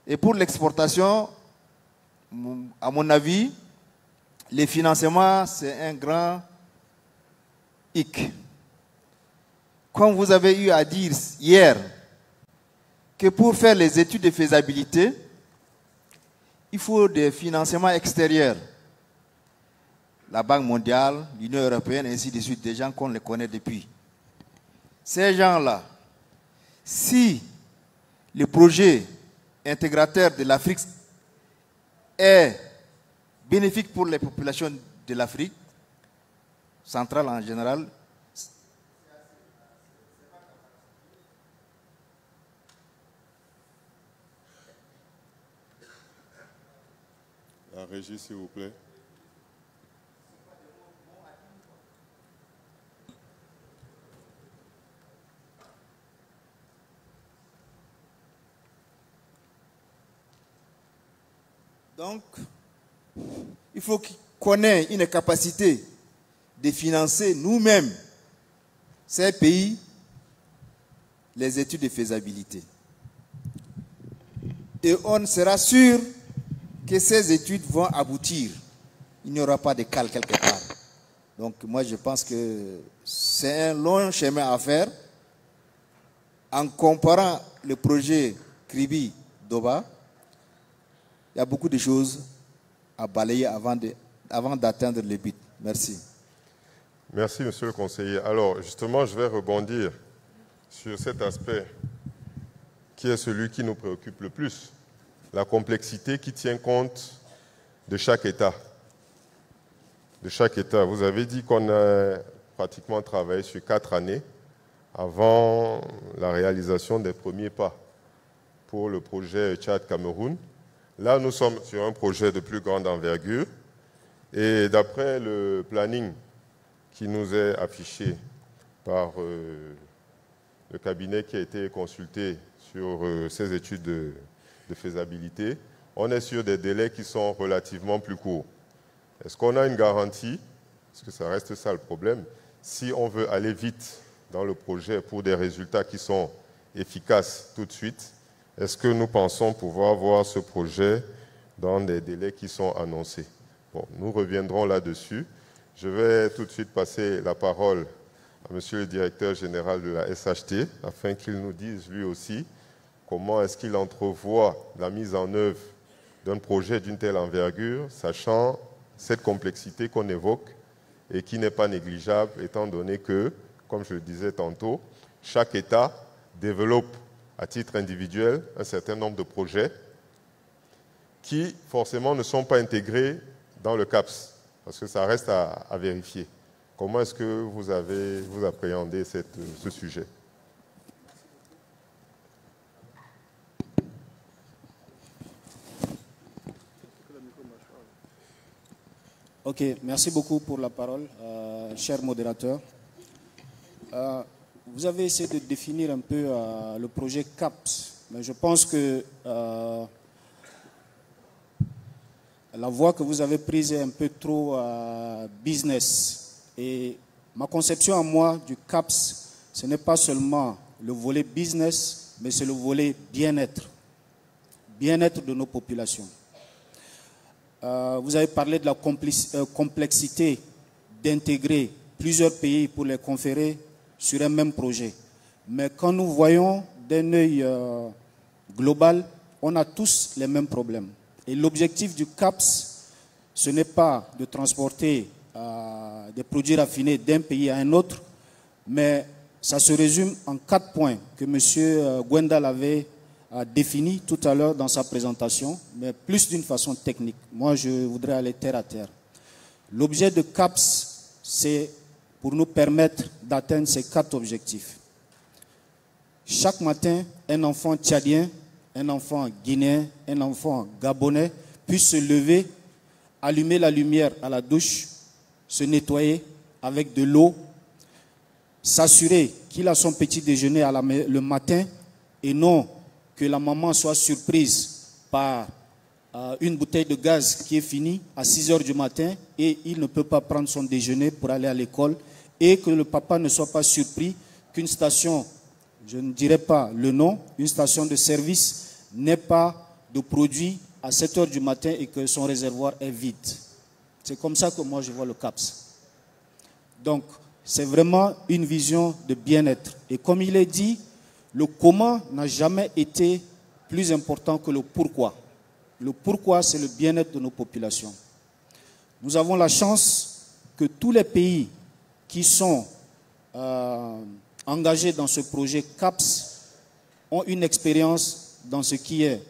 Et pour l'exportation, à mon avis, les financements, c'est un grand hic. Comme vous avez eu à dire hier, que pour faire les études de faisabilité, il faut des financements extérieurs. La Banque mondiale, l'Union européenne, ainsi de suite, des gens qu'on les connaît depuis. Ces gens-là, si le projet intégrateur de l'Afrique est bénéfique pour les populations de l'Afrique centrale en général, la régie, s'il vous plaît. Donc, il faut qu'on ait une capacité de financer nous-mêmes, ces pays, les études de faisabilité. Et on sera sûr que ces études vont aboutir. Il n'y aura pas de cale quelque part. Donc moi je pense que c'est un long chemin à faire. En comparant le projet Kribi-Doba, il y a beaucoup de choses à balayer avant d'atteindre le but. Merci. Merci, monsieur le conseiller. Alors, justement, je vais rebondir sur cet aspect qui est celui qui nous préoccupe le plus. La complexité qui tient compte de chaque État. De chaque État. Vous avez dit qu'on a pratiquement travaillé sur 4 années avant la réalisation des premiers pas pour le projet Tchad-Cameroun. Là, nous sommes sur un projet de plus grande envergure et d'après le planning qui nous est affiché par le cabinet qui a été consulté sur ces études de faisabilité, on est sur des délais qui sont relativement plus courts. Est-ce qu'on a une garantie, parce que ça reste ça le problème, si on veut aller vite dans le projet pour des résultats qui sont efficaces tout de suite, est-ce que nous pensons pouvoir voir ce projet dans des délais qui sont annoncés? Bon, nous reviendrons là-dessus. Je vais tout de suite passer la parole à monsieur le directeur général de la SHT afin qu'il nous dise lui aussi comment est-ce qu'il entrevoit la mise en œuvre d'un projet d'une telle envergure, sachant cette complexité qu'on évoque et qui n'est pas négligeable, étant donné que, comme je le disais tantôt, chaque État développe à titre individuel un certain nombre de projets qui, forcément, ne sont pas intégrés dans le CAPS, parce que ça reste à vérifier. Comment est-ce que vous appréhendez ce sujet? Ok, merci beaucoup pour la parole, cher modérateur. Vous avez essayé de définir un peu le projet CAPS, mais je pense que la voie que vous avez prise est un peu trop business. Et ma conception à moi du CAPS, ce n'est pas seulement le volet business, mais c'est le volet bien-être. bien-être de nos populations. Vous avez parlé de la complexité d'intégrer plusieurs pays pour les conférer sur un même projet. Mais quand nous voyons d'un œil global, on a tous les mêmes problèmes. Et l'objectif du CAPS, ce n'est pas de transporter des produits raffinés d'un pays à un autre, mais ça se résume en 4 points que M. Gwendal avait défini tout à l'heure dans sa présentation, mais plus d'une façon technique. Moi, je voudrais aller terre à terre. L'objet de CAPS, c'est pour nous permettre d'atteindre ces 4 objectifs. Chaque matin, un enfant tchadien, un enfant guinéen, un enfant gabonais puisse se lever, allumer la lumière à la douche, se nettoyer avec de l'eau, s'assurer qu'il a son petit déjeuner le matin et non que la maman soit surprise par une bouteille de gaz qui est finie à 6 heures du matin et il ne peut pas prendre son déjeuner pour aller à l'école, et que le papa ne soit pas surpris qu'une station, je ne dirais pas le nom, une station de service n'ait pas de produit à 7 heures du matin et que son réservoir est vide. C'est comme ça que moi je vois le CAPS. Donc, c'est vraiment une vision de bien-être. Et comme il est dit, le comment n'a jamais été plus important que le pourquoi. Le pourquoi, c'est le bien-être de nos populations. Nous avons la chance que tous les pays qui sont engagés dans ce projet CAPS ont une expérience dans ce qui est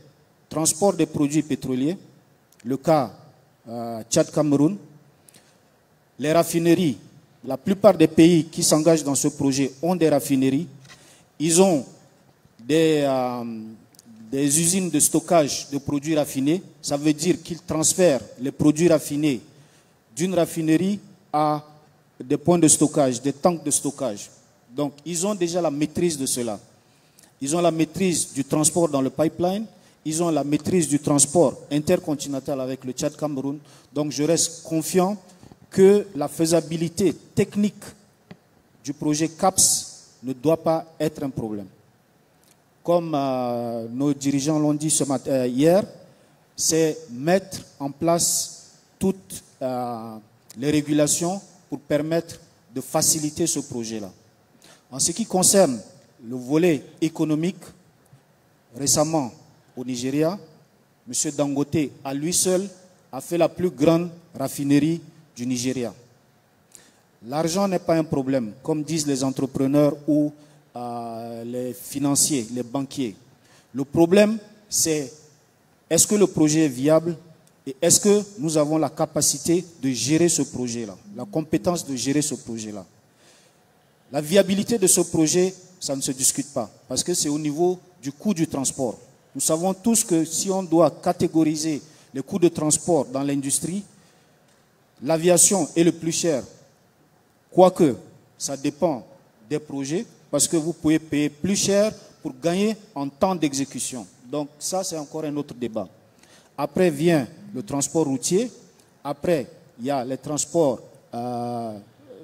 transport des produits pétroliers, le cas Tchad-Cameroun, les raffineries. La plupart des pays qui s'engagent dans ce projet ont des raffineries. Ils ont des usines de stockage de produits raffinés. Ça veut dire qu'ils transfèrent les produits raffinés d'une raffinerie à des points de stockage, des tanks de stockage. Donc, ils ont déjà la maîtrise de cela. Ils ont la maîtrise du transport dans le pipeline. Ils ont la maîtrise du transport intercontinental avec le Tchad-Cameroun. Donc, je reste confiant que la faisabilité technique du projet CAPS ne doit pas être un problème. Comme nos dirigeants l'ont dit hier, c'est mettre en place toutes les régulations pour permettre de faciliter ce projet-là. En ce qui concerne le volet économique, récemment au Nigeria, M. Dangote, à lui seul, a fait la plus grande raffinerie du Nigeria. L'argent n'est pas un problème, comme disent les entrepreneurs ou les financiers, les banquiers. Le problème, c'est est-ce que le projet est viable et est-ce que nous avons la capacité de gérer ce projet-là, la compétence de gérer ce projet-là. La viabilité de ce projet, ça ne se discute pas, parce que c'est au niveau du coût du transport. Nous savons tous que si on doit catégoriser les coûts de transport dans l'industrie, l'aviation est le plus cher, quoique ça dépend des projets, parce que vous pouvez payer plus cher pour gagner en temps d'exécution. Donc ça, c'est encore un autre débat. Après vient le transport routier, après il y a les transports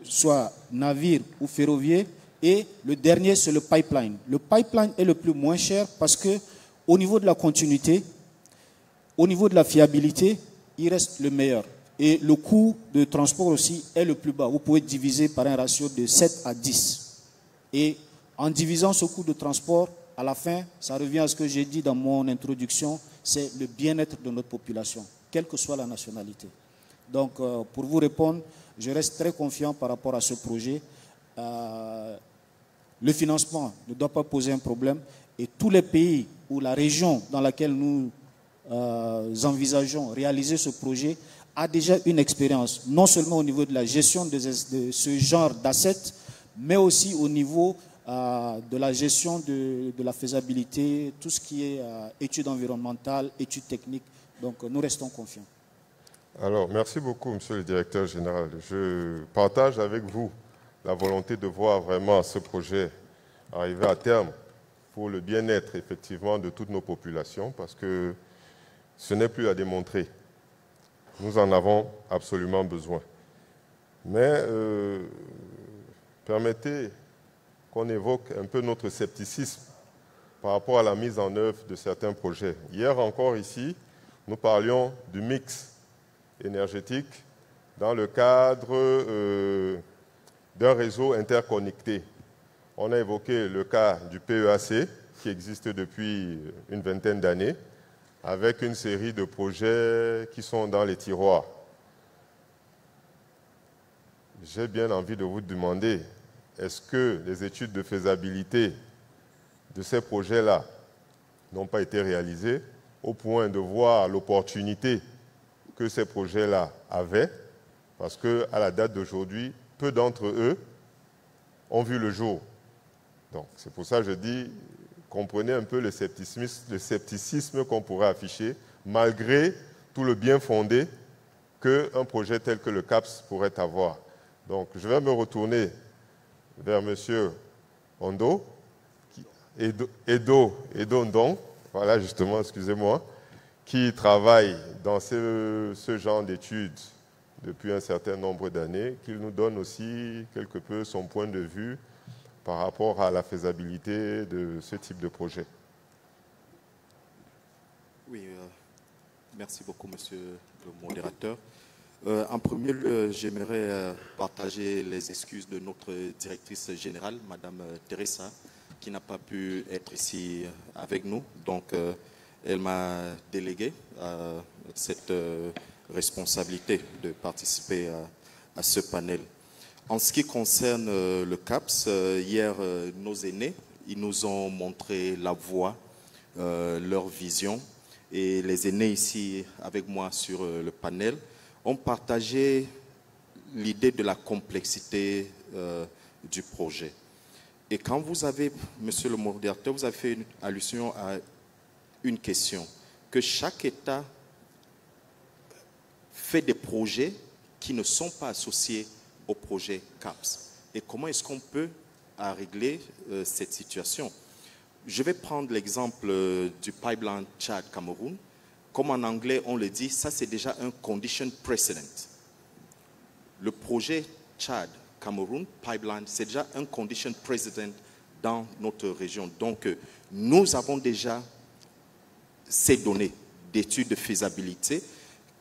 soit navire ou ferroviaire, et le dernier, c'est le pipeline. Le pipeline est le plus moins cher parce que au niveau de la continuité, au niveau de la fiabilité, il reste le meilleur. Et le coût de transport aussi est le plus bas. Vous pouvez diviser par un ratio de 7 à 10. Et en divisant ce coût de transport, à la fin, ça revient à ce que j'ai dit dans mon introduction, c'est le bien-être de notre population, quelle que soit la nationalité. Donc, pour vous répondre, je reste très confiant par rapport à ce projet. Le financement ne doit pas poser un problème. Et tous les pays ou la région dans laquelle nous envisageons réaliser ce projet a déjà une expérience, non seulement au niveau de la gestion de ce genre d'assets, mais aussi au niveau de la gestion de la faisabilité, tout ce qui est études environnementales, études techniques. Donc nous restons confiants. Alors, merci beaucoup, Monsieur le Directeur Général. Je partage avec vous la volonté de voir vraiment ce projet arriver à terme pour le bien-être, effectivement, de toutes nos populations, parce que ce n'est plus à démontrer. Nous en avons absolument besoin. Mais permettez qu'on évoque un peu notre scepticisme par rapport à la mise en œuvre de certains projets. Hier encore ici, nous parlions du mix énergétique dans le cadre d'un réseau interconnecté. On a évoqué le cas du PEAC, qui existe depuis une vingtaine d'années, avec une série de projets qui sont dans les tiroirs. J'ai bien envie de vous demander, est-ce que les études de faisabilité de ces projets-là n'ont pas été réalisées au point de voir l'opportunité que ces projets-là avaient? Parce qu'à la date d'aujourd'hui, peu d'entre eux ont vu le jour. Donc, c'est pour ça que je dis, comprenez un peu le scepticisme qu'on pourrait afficher, malgré tout le bien fondé qu'un projet tel que le CAPS pourrait avoir. Donc, je vais me retourner vers M. Ondo, Edo Ndong, voilà justement, excusez-moi, qui travaille dans ce genre d'études depuis un certain nombre d'années, qu'il nous donne aussi quelque peu son point de vue par rapport à la faisabilité de ce type de projet. Oui, merci beaucoup, monsieur le modérateur. En premier lieu, j'aimerais partager les excuses de notre directrice générale, madame Teresa, qui n'a pas pu être ici avec nous. Donc, elle m'a délégué cette responsabilité de participer à ce panel. En ce qui concerne le CAPS, hier, nos aînés, ils nous ont montré la voie, leur vision. Et les aînés ici avec moi sur le panel ont partagé l'idée de la complexité du projet. Et quand vous avez, monsieur le modérateur, vous avez fait une allusion à une question, que chaque État fait des projets qui ne sont pas associés au projet CAPS. Et comment est-ce qu'on peut régler cette situation? Je vais prendre l'exemple du pipeline Tchad-Cameroun. Comme en anglais, on le dit, ça c'est déjà un condition precedent. Le projet Tchad-Cameroun pipeline, c'est déjà un condition precedent dans notre région. Donc, nous avons déjà ces données d'études de faisabilité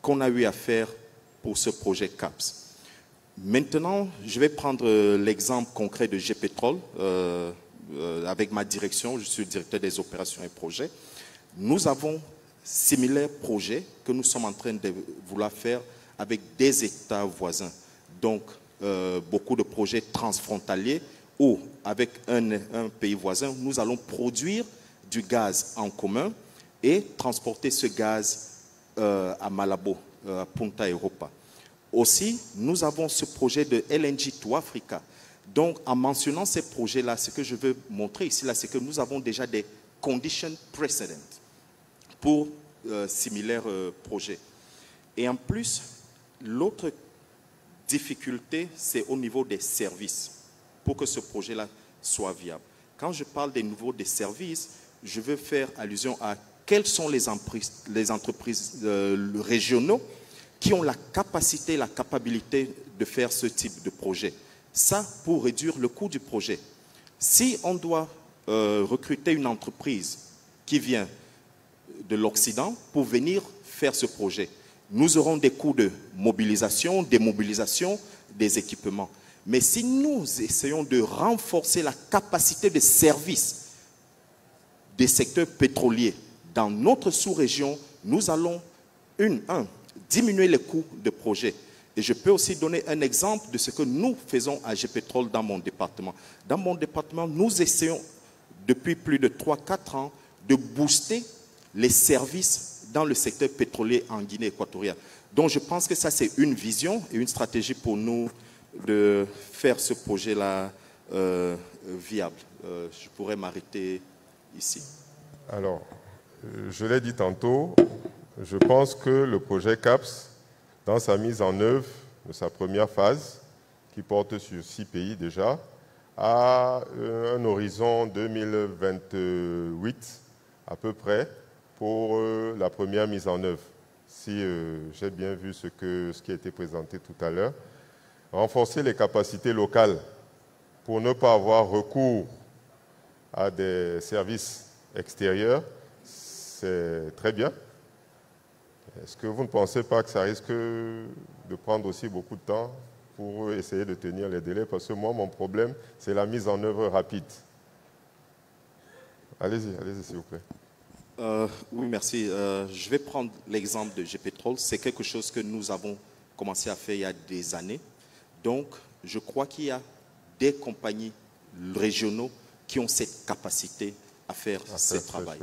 qu'on a eu à faire pour ce projet CAPS. Maintenant, je vais prendre l'exemple concret de G-Pétrole. Avec ma direction, je suis le directeur des opérations et projets. Nous avons similaires projets que nous sommes en train de vouloir faire avec des États voisins. Donc, beaucoup de projets transfrontaliers où, avec un pays voisin, nous allons produire du gaz en commun et transporter ce gaz à Malabo, à Punta Europa. Aussi, nous avons ce projet de LNG to Africa. Donc, en mentionnant ces projets-là, ce que je veux montrer ici, c'est que nous avons déjà des conditions precedent pour similaires projets. Et en plus, l'autre difficulté, c'est au niveau des services, pour que ce projet-là soit viable. Quand je parle des niveaux des services, je veux faire allusion à quelles sont les entreprises régionaux qui ont la capacité, la capacité de faire ce type de projet. Ça, pour réduire le coût du projet. Si on doit recruter une entreprise qui vient de l'Occident pour venir faire ce projet, nous aurons des coûts de mobilisation, démobilisation des équipements. Mais si nous essayons de renforcer la capacité de service des secteurs pétroliers dans notre sous-région, nous allons, diminuer les coûts de projet. Et je peux aussi donner un exemple de ce que nous faisons à G-Pétrole dans mon département. Dans mon département, nous essayons depuis plus de 3-4 ans de booster les services dans le secteur pétrolier en Guinée équatoriale. Donc je pense que ça c'est une vision et une stratégie pour nous de faire ce projet-là viable. Je pourrais m'arrêter ici. Alors, je l'ai dit tantôt, je pense que le projet CAPS, dans sa mise en œuvre de sa première phase, qui porte sur 6 pays déjà, a un horizon 2028 à peu près pour la première mise en œuvre. Si j'ai bien vu ce qui a été présenté tout à l'heure, renforcer les capacités locales pour ne pas avoir recours à des services extérieur, c'est très bien. Est-ce que vous ne pensez pas que ça risque de prendre aussi beaucoup de temps pour essayer de tenir les délais? Parce que moi, mon problème, c'est la mise en œuvre rapide. Allez-y, s'il vous plaît. Oui, merci. Je vais prendre l'exemple de GPetrol. C'est quelque chose que nous avons commencé à faire il y a des années. Donc, je crois qu'il y a des compagnies régionaux qui ont cette capacité à faire ce travail.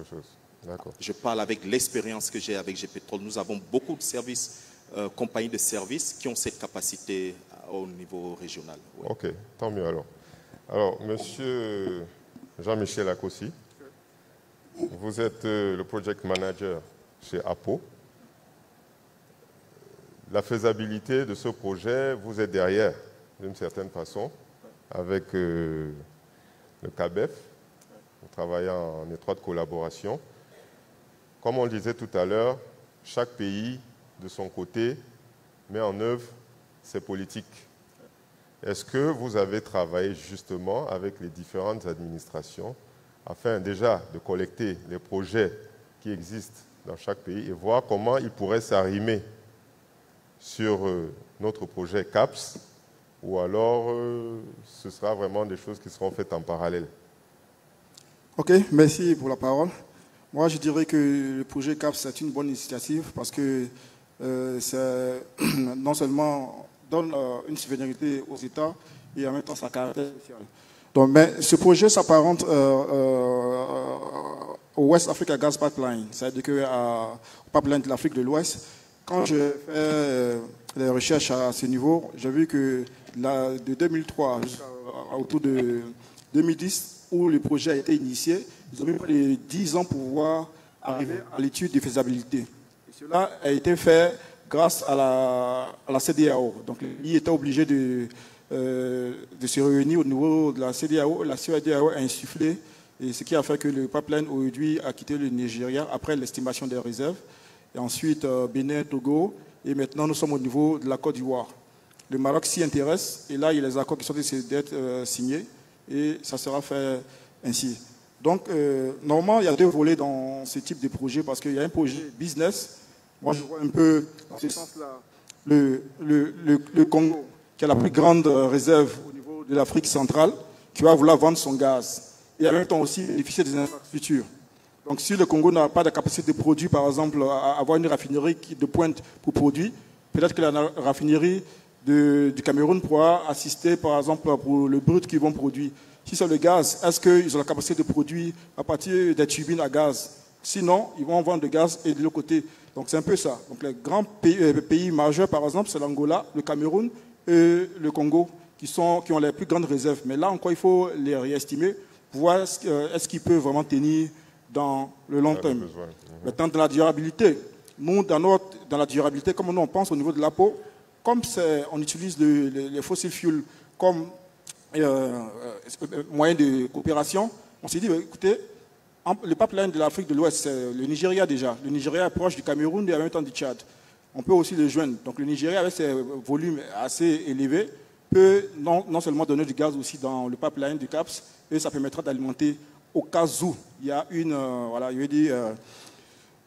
Je parle avec l'expérience que j'ai avec GPetrol. Nous avons beaucoup de services, compagnies de services qui ont cette capacité au niveau régional. Oui. Ok, tant mieux alors. Alors, monsieur Jean-Michel Akossi, vous êtes le project manager chez APO. La faisabilité de ce projet, vous êtes derrière, d'une certaine façon, avec le CABEF, vous travaillez en étroite collaboration. Comme on le disait tout à l'heure, chaque pays, de son côté, met en œuvre ses politiques. Est-ce que vous avez travaillé justement avec les différentes administrations afin déjà de collecter les projets qui existent dans chaque pays et voir comment ils pourraient s'arrimer sur notre projet CAPS, ou alors ce sera vraiment des choses qui seront faites en parallèle? Ok, merci pour la parole. Moi, je dirais que le projet CAPS, c'est une bonne initiative parce que non seulement donne une souveraineté aux États et en même temps ça caractère social. Donc, mais ce projet s'apparente au West Africa Gas Pipeline, c'est-à-dire au pipeline de l'Afrique de l'Ouest. Quand je fais les recherches à ce niveau, j'ai vu que de 2003 autour de 2010, où le projet a été initié, ils ont mis près de 10 ans pour pouvoir arriver à l'étude de faisabilité. Et cela a été fait grâce à la CEDEAO. Donc, il était obligé de se réunir au niveau de la CEDEAO. La CEDEAO a insufflé, et ce qui a fait que le pipeline aujourd'hui a quitté le Nigeria après l'estimation des réserves. Et ensuite, Bénin, Togo, et maintenant nous sommes au niveau de la Côte d'Ivoire. Le Maroc s'y intéresse, et là, il y a les accords qui sont d'être signés, et ça sera fait ainsi. Donc, normalement, il y a deux volets dans ce type de projet, parce qu'il y a un projet business. Moi, je vois un peu, dans ce sens-là, le Congo, qui a la plus grande réserve au niveau de l'Afrique centrale, qui va vouloir vendre son gaz. Et en même temps aussi bénéficier des infrastructures. Donc, si le Congo n'a pas de capacité de produire, par exemple, à avoir une raffinerie de pointe pour produire, peut-être que la raffinerie du Cameroun pourra assister, par exemple, pour le brut qu'ils vont produire. Si c'est le gaz, est-ce qu'ils ont la capacité de produire à partir des turbines à gaz? Sinon, ils vont vendre le gaz et de l'autre côté. Donc, c'est un peu ça. Donc, les grands pays majeurs, par exemple, c'est l'Angola, le Cameroun et le Congo, qui ont les plus grandes réserves. Mais là encore, il faut les réestimer pour voir est-ce qu'ils peuvent vraiment tenir dans le long terme. Maintenant, dans la durabilité, nous, dans la durabilité, comme nous on pense au niveau de l'APO, comme on utilise les fossil fuels comme moyen de coopération, on s'est dit, écoutez, le pipeline de l'Afrique de l'Ouest, c'est le Nigeria déjà. Le Nigeria est proche du Cameroun et en même temps du Tchad. On peut aussi les joindre. Donc le Nigeria, avec ses volumes assez élevés, peut non seulement donner du gaz aussi dans le pipeline du CAPS, et ça permettra d'alimenter au cas où il y a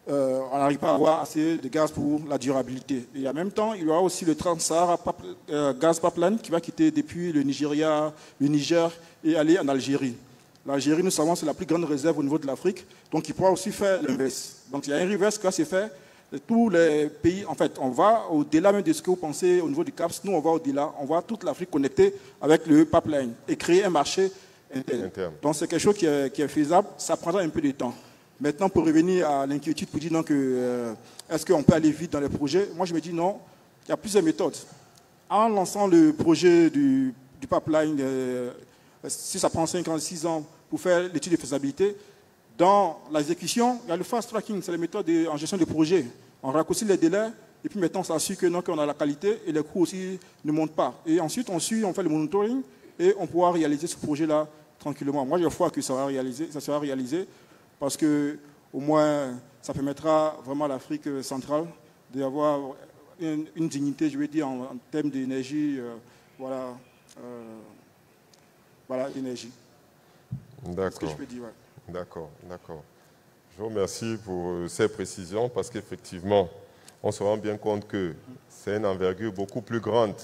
on n'arrive pas à avoir assez de gaz pour la durabilité. Et en même temps, il y aura aussi le Trans-Sahara Gaz Pipeline qui va quitter depuis le Nigeria, le Niger et aller en Algérie. L'Algérie, nous savons, c'est la plus grande réserve au niveau de l'Afrique, donc il pourra aussi faire l'inverse. Donc il y a un reverse qui va se faire. Tous les pays, en fait, on va au-delà même de ce que vous pensez au niveau du CAPS, nous on va au-delà, on va toute l'Afrique connectée avec le pipeline et créer un marché interne. Donc c'est quelque chose qui est faisable, ça prendra un peu de temps. Maintenant, pour revenir à l'inquiétude, pour dire non, est-ce qu'on peut aller vite dans les projets, moi je me dis non, il y a plusieurs méthodes. En lançant le projet du pipeline, si ça prend 5 ans, 6 ans pour faire l'étude de faisabilité, dans l'exécution, il y a le fast tracking, c'est la méthode en gestion de projet. On raccourcit les délais et puis maintenant on s'assure qu'on a la qualité et les coûts aussi ne montent pas. Et ensuite on fait le monitoring et on pourra réaliser ce projet-là tranquillement. Moi je crois que ça sera réalisé parce que au moins ça permettra vraiment à l'Afrique centrale d'avoir une dignité, je veux dire, en termes d'énergie, énergie. D'accord. C'est ce que je peux dire, ouais. D'accord, d'accord. Je vous remercie pour ces précisions parce qu'effectivement, on se rend bien compte que c'est une envergure beaucoup plus grande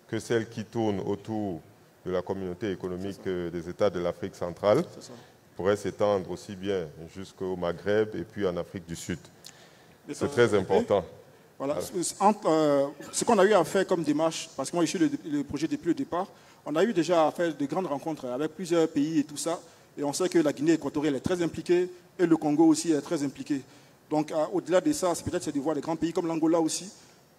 que celle qui tourne autour de la communauté économique des États de l'Afrique centrale. Pourrait s'étendre aussi bien jusqu'au Maghreb et puis en Afrique du Sud. C'est très important. Voilà. Ce qu'on a eu à faire comme démarche, parce que moi je suis le projet depuis le départ, on a eu déjà à faire de grandes rencontres avec plusieurs pays et tout ça, et on sait que la Guinée équatoriale est très impliquée et le Congo aussi est très impliqué. Donc au-delà de ça, c'est peut-être de voir des grands pays comme l'Angola aussi,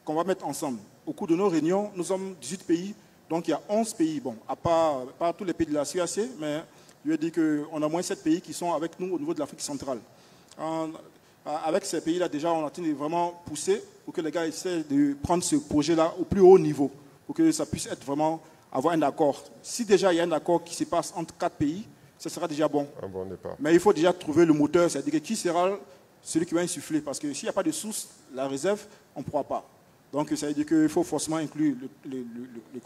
qu'on va mettre ensemble. Au cours de nos réunions, nous sommes 18 pays, donc il y a 11 pays, bon, à part tous les pays de la CAC, mais je veux dire qu'on a moins 7 pays qui sont avec nous au niveau de l'Afrique centrale. Avec ces pays-là, déjà, on a vraiment poussé pour que les gars essaient de prendre ce projet-là au plus haut niveau, pour que ça puisse être vraiment avoir un accord. Si déjà il y a un accord qui se passe entre 4 pays, ce sera déjà bon. Un bon départ. Mais il faut déjà trouver le moteur, c'est-à-dire qui sera celui qui va insuffler. Parce que s'il n'y a pas de source, la réserve, on ne pourra pas. Donc ça veut dire qu'il faut forcément inclure le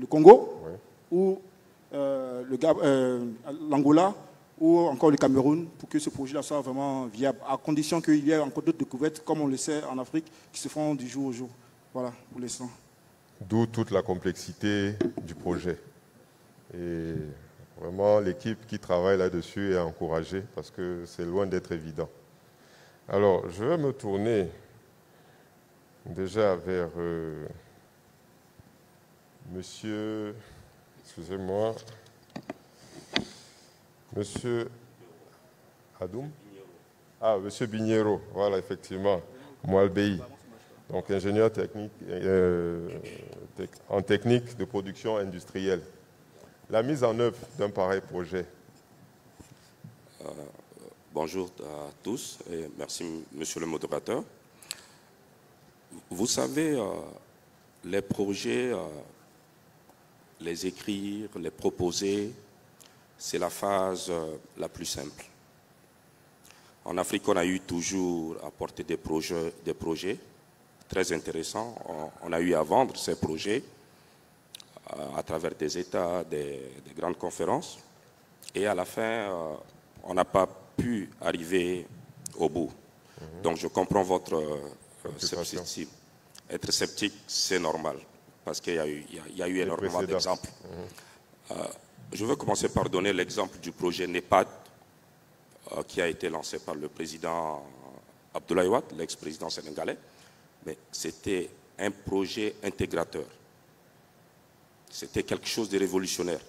Congo, oui, ou l'Angola, ou encore le Cameroun, pour que ce projet-là soit vraiment viable, à condition qu'il y ait encore d'autres découvertes, comme on le sait en Afrique, qui se font du jour au jour. Voilà, pour l'instant. D'où toute la complexité du projet. Et vraiment, l'équipe qui travaille là-dessus est encouragée, parce que c'est loin d'être évident. Alors, je vais me tourner déjà vers monsieur, excusez-moi, monsieur Adoum? Ah, monsieur Bignero, voilà, effectivement, Moalbei, donc ingénieur technique, en technique de production industrielle. La mise en œuvre d'un pareil projet. Bonjour à tous et merci, monsieur le modérateur. Vous savez, les projets, les écrire, les proposer, c'est la phase la plus simple. En Afrique, on a eu toujours à porter des projets très intéressants. On a eu à vendre ces projets à travers des États, des grandes conférences. Et à la fin, on n'a pas pu arriver au bout. Donc je comprends votre scepticisme. Être sceptique, c'est normal, parce qu'il y a eu énormément d'exemples. Je veux commencer par donner l'exemple du projet NEPAD, qui a été lancé par le président Abdoulaye Wade, l'ex-président sénégalais. Mais c'était un projet intégrateur. C'était quelque chose de révolutionnaire.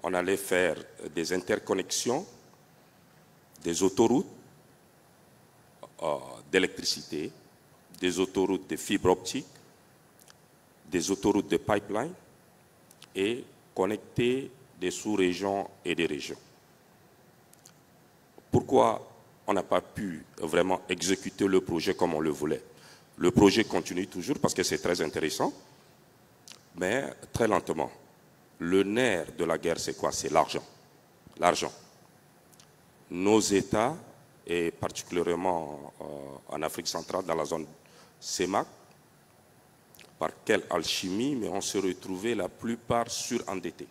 On allait faire des interconnexions, des autoroutes d'électricité, des autoroutes de fibre optique, des autoroutes de pipeline et connecter des sous-régions et des régions. Pourquoi on n'a pas pu vraiment exécuter le projet comme on le voulait? Le projet continue toujours parce que c'est très intéressant, mais très lentement. Le nerf de la guerre, c'est quoi? C'est l'argent. L'argent. Nos États, et particulièrement en Afrique centrale, dans la zone CEMAC, par quelle alchimie, mais on se retrouvait la plupart surendettés.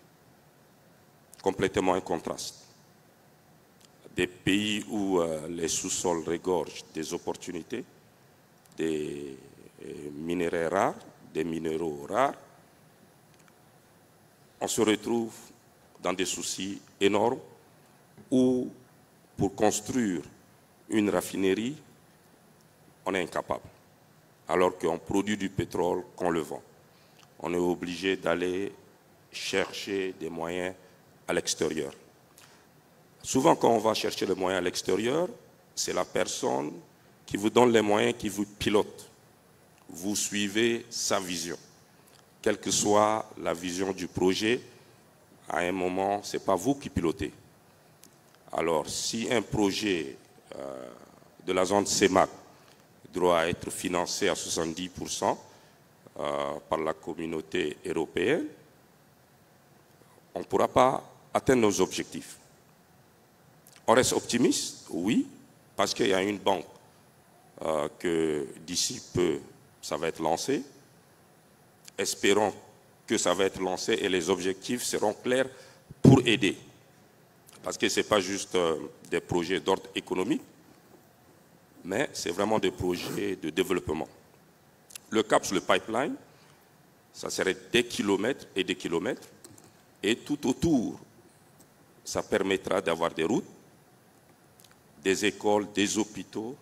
Complètement un contraste. Des pays où les sous-sols regorgent des opportunités, des minéraux rares, on se retrouve dans des soucis énormes où, pour construire une raffinerie, on est incapable. Alors qu'on produit du pétrole, qu'on le vend. On est obligé d'aller chercher des moyens à l'extérieur. Souvent, quand on va chercher les moyens à l'extérieur, c'est la personne qui vous donne les moyens, qui vous pilote. Vous suivez sa vision. Quelle que soit la vision du projet, à un moment, ce n'est pas vous qui pilotez. Alors, si un projet de la zone CEMAC doit être financé à 70% par la communauté européenne, on ne pourra pas atteindre nos objectifs. On reste optimiste, oui, parce qu'il y a une banque que d'ici peu, ça va être lancé. Espérons que ça va être lancé et les objectifs seront clairs pour aider. Parce que ce n'est pas juste des projets d'ordre économique, mais c'est vraiment des projets de développement. Le CAPS, le pipeline, ça serait des kilomètres et des kilomètres, et tout autour, ça permettra d'avoir des routes, des écoles, des hôpitaux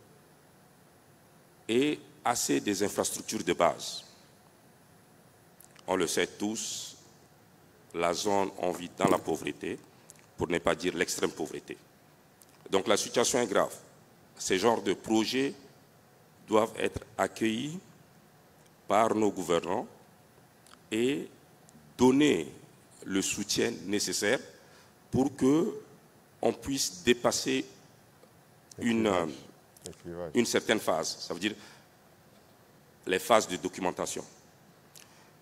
et assez des infrastructures de base. On le sait tous, la zone, on vit dans la pauvreté, pour ne pas dire l'extrême pauvreté. Donc la situation est grave. Ces genres de projets doivent être accueillis par nos gouvernants et donner le soutien nécessaire pour qu'on puisse dépasser une certaine phase. Ça veut dire les phases de documentation.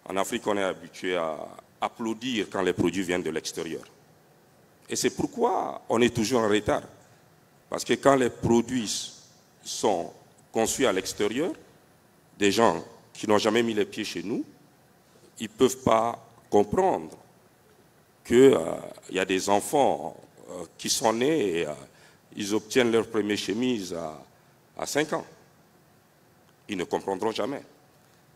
En Afrique, on est habitué à applaudir quand les produits viennent de l'extérieur. Et c'est pourquoi on est toujours en retard. Parce que quand les produits sont conçus à l'extérieur, des gens qui n'ont jamais mis les pieds chez nous, ils ne peuvent pas comprendre qu'il y a des enfants qui sont nés et ils obtiennent leur première chemise à 5 ans. Ils ne comprendront jamais.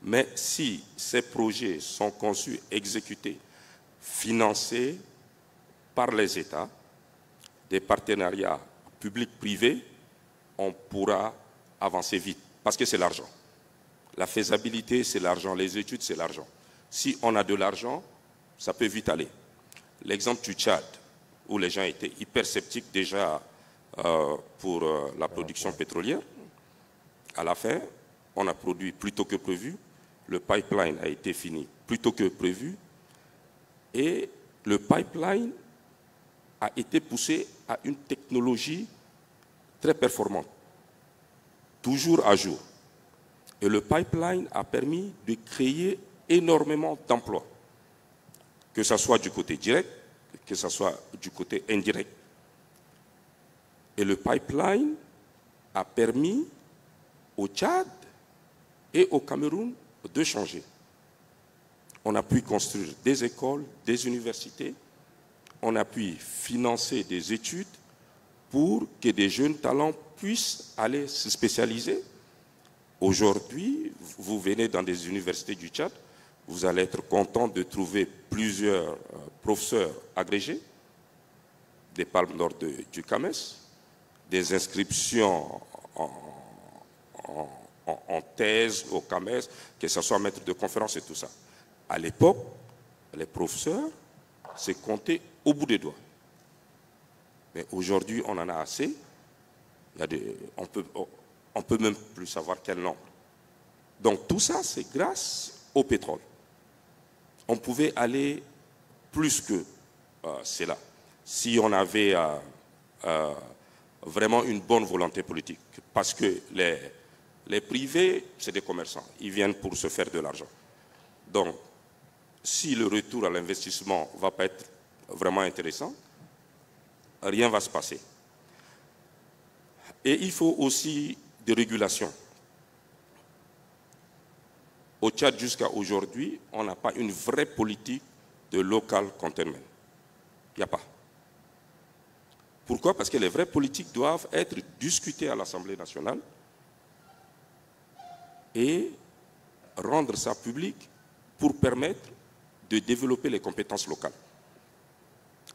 Mais si ces projets sont conçus, exécutés, financés par les États, des partenariats publics-privés, on pourra avancer vite. Parce que c'est l'argent. La faisabilité, c'est l'argent. Les études, c'est l'argent. Si on a de l'argent, ça peut vite aller. L'exemple du Tchad, où les gens étaient hyper sceptiques déjà pour la production pétrolière, à la fin, on a produit plus tôt que prévu. Le pipeline a été fini plus tôt que prévu. Et le pipeline a été poussé à une technologie très performante, toujours à jour. Et le pipeline a permis de créer énormément d'emplois, que ce soit du côté direct, que ce soit du côté indirect. Et le pipeline a permis au Tchad et au Cameroun de changer. On a pu construire des écoles, des universités, on a pu financer des études pour que des jeunes talents puissent aller se spécialiser. Aujourd'hui, vous venez dans des universités du Tchad, vous allez être content de trouver plusieurs professeurs agrégés, des palmes d'or du CAMES, des inscriptions en thèse au CAMES, que ce soit maître de conférence et tout ça. À l'époque, les professeurs, c'est compté au bout des doigts. Mais aujourd'hui, on en a assez. On peut même plus savoir quel nombre. Donc tout ça, c'est grâce au pétrole. On pouvait aller plus que cela si on avait vraiment une bonne volonté politique. Parce que les privés, c'est des commerçants. Ils viennent pour se faire de l'argent. Donc, si le retour à l'investissement ne va pas être vraiment intéressant, rien ne va se passer. Et il faut aussi des régulations. Au Tchad, jusqu'à aujourd'hui, on n'a pas une vraie politique de local containment. Il n'y a pas. Pourquoi? Parce que les vraies politiques doivent être discutées à l'Assemblée nationale et rendre ça public pour permettre de développer les compétences locales,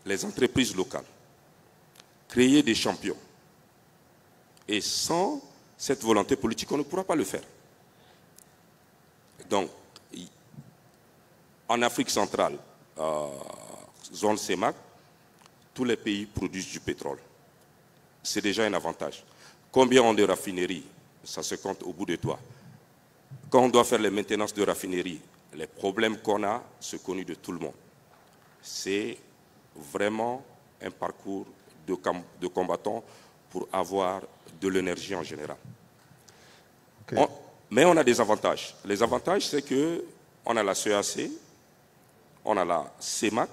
les entreprises locales, créer des champions. Et sans cette volonté politique, on ne pourra pas le faire. Donc, en Afrique centrale, zone CEMAC, tous les pays produisent du pétrole. C'est déjà un avantage. Combien ont de raffineries? Ça se compte au bout de doigts. Quand on doit faire les maintenances de raffineries, les problèmes qu'on a, c'est connu de tout le monde. C'est vraiment un parcours de combattants pour avoir de l'énergie en général. Okay. Mais on a des avantages. Les avantages, c'est qu'on a la CEAC, on a la CEMAC.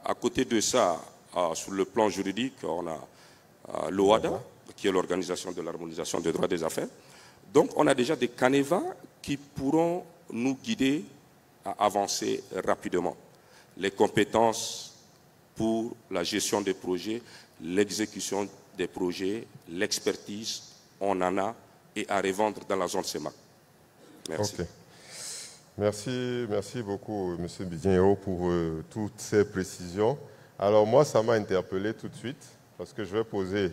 À côté de ça, sur le plan juridique, on a l'OADA, qui est l'Organisation de l'harmonisation des droits des affaires. Donc, on a déjà des canevas qui pourront nous guider à avancer rapidement. Les compétences pour la gestion des projets, l'exécution des projets, l'expertise, on en a et à revendre dans la zone CEMAC. Merci. Okay. Merci beaucoup, M. Bidjenyo, pour toutes ces précisions. Alors moi, ça m'a interpellé tout de suite, parce que je vais poser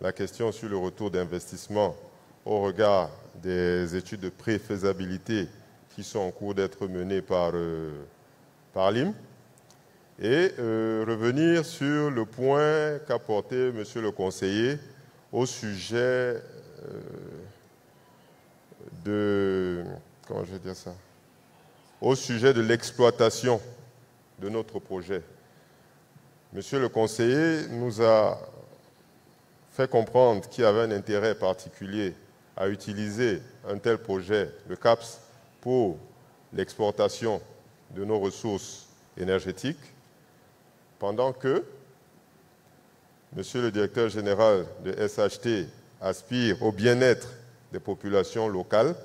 la question sur le retour d'investissement au regard des études de pré-faisabilité qui sont en cours d'être menées par l'IM, et revenir sur le point qu'a porté M. le conseiller au sujet comment je vais dire ça, au sujet de l'exploitation de notre projet. Monsieur le conseiller nous a fait comprendre qu'il y avait un intérêt particulier à utiliser un tel projet, le CAPS, pour l'exportation de nos ressources énergétiques, pendant que Monsieur le directeur général de SHT aspire au bien-être des populations locales.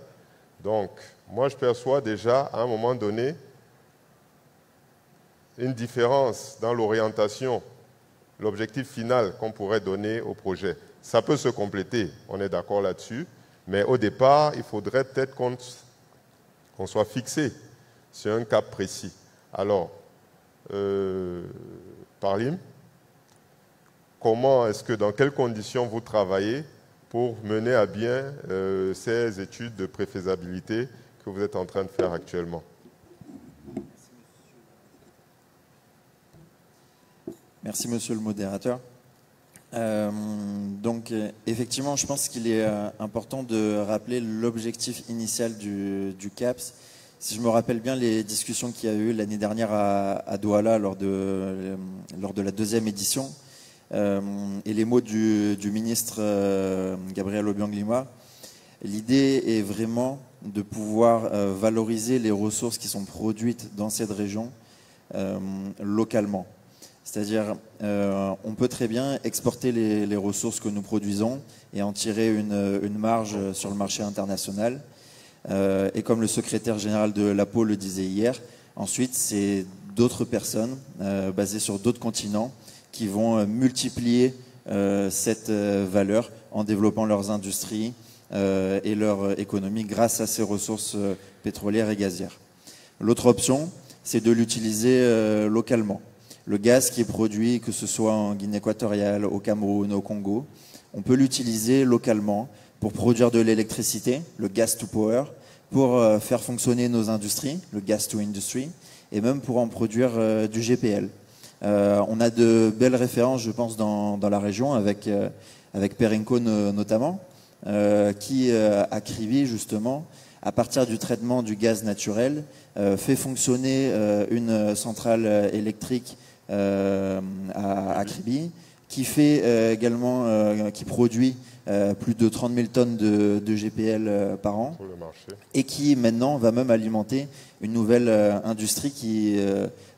Donc, moi, je perçois déjà, à un moment donné, une différence dans l'orientation, l'objectif final qu'on pourrait donner au projet. Ça peut se compléter, on est d'accord là-dessus, mais au départ, il faudrait peut-être qu'on soit fixé sur un cap précis. Alors, par l'IM, comment est-ce que, dans quelles conditions vous travaillez pour mener à bien ces études de préfaisabilité que vous êtes en train de faire actuellement? Merci, monsieur le modérateur. Donc, effectivement, je pense qu'il est important de rappeler l'objectif initial du CAPS. Si je me rappelle bien les discussions qu'il y a eu l'année dernière à Douala lors de la deuxième édition, et les mots du ministre Gabriel Obiang-Lima, l'idée est vraiment de pouvoir valoriser les ressources qui sont produites dans cette région localement. C'est-à-dire, on peut très bien exporter les ressources que nous produisons et en tirer une marge sur le marché international. Et comme le secrétaire général de l'APO le disait hier, ensuite, c'est d'autres personnes basées sur d'autres continents qui vont multiplier cette valeur en développant leurs industries et leur économie grâce à ces ressources pétrolières et gazières. L'autre option, c'est de l'utiliser localement. Le gaz qui est produit, que ce soit en Guinée équatoriale, au Cameroun, au Congo, on peut l'utiliser localement pour produire de l'électricité, le gas to power, pour faire fonctionner nos industries, le gas to industry, et même pour en produire du GPL. On a de belles références, je pense, dans la région, avec Perenco notamment, qui à Kribi, justement, à partir du traitement du gaz naturel, fait fonctionner une centrale électrique à Kribi, qui fait également, qui produit plus de 30 000 tonnes de GPL par an, pour le marché, et qui maintenant va même alimenter une nouvelle industrie,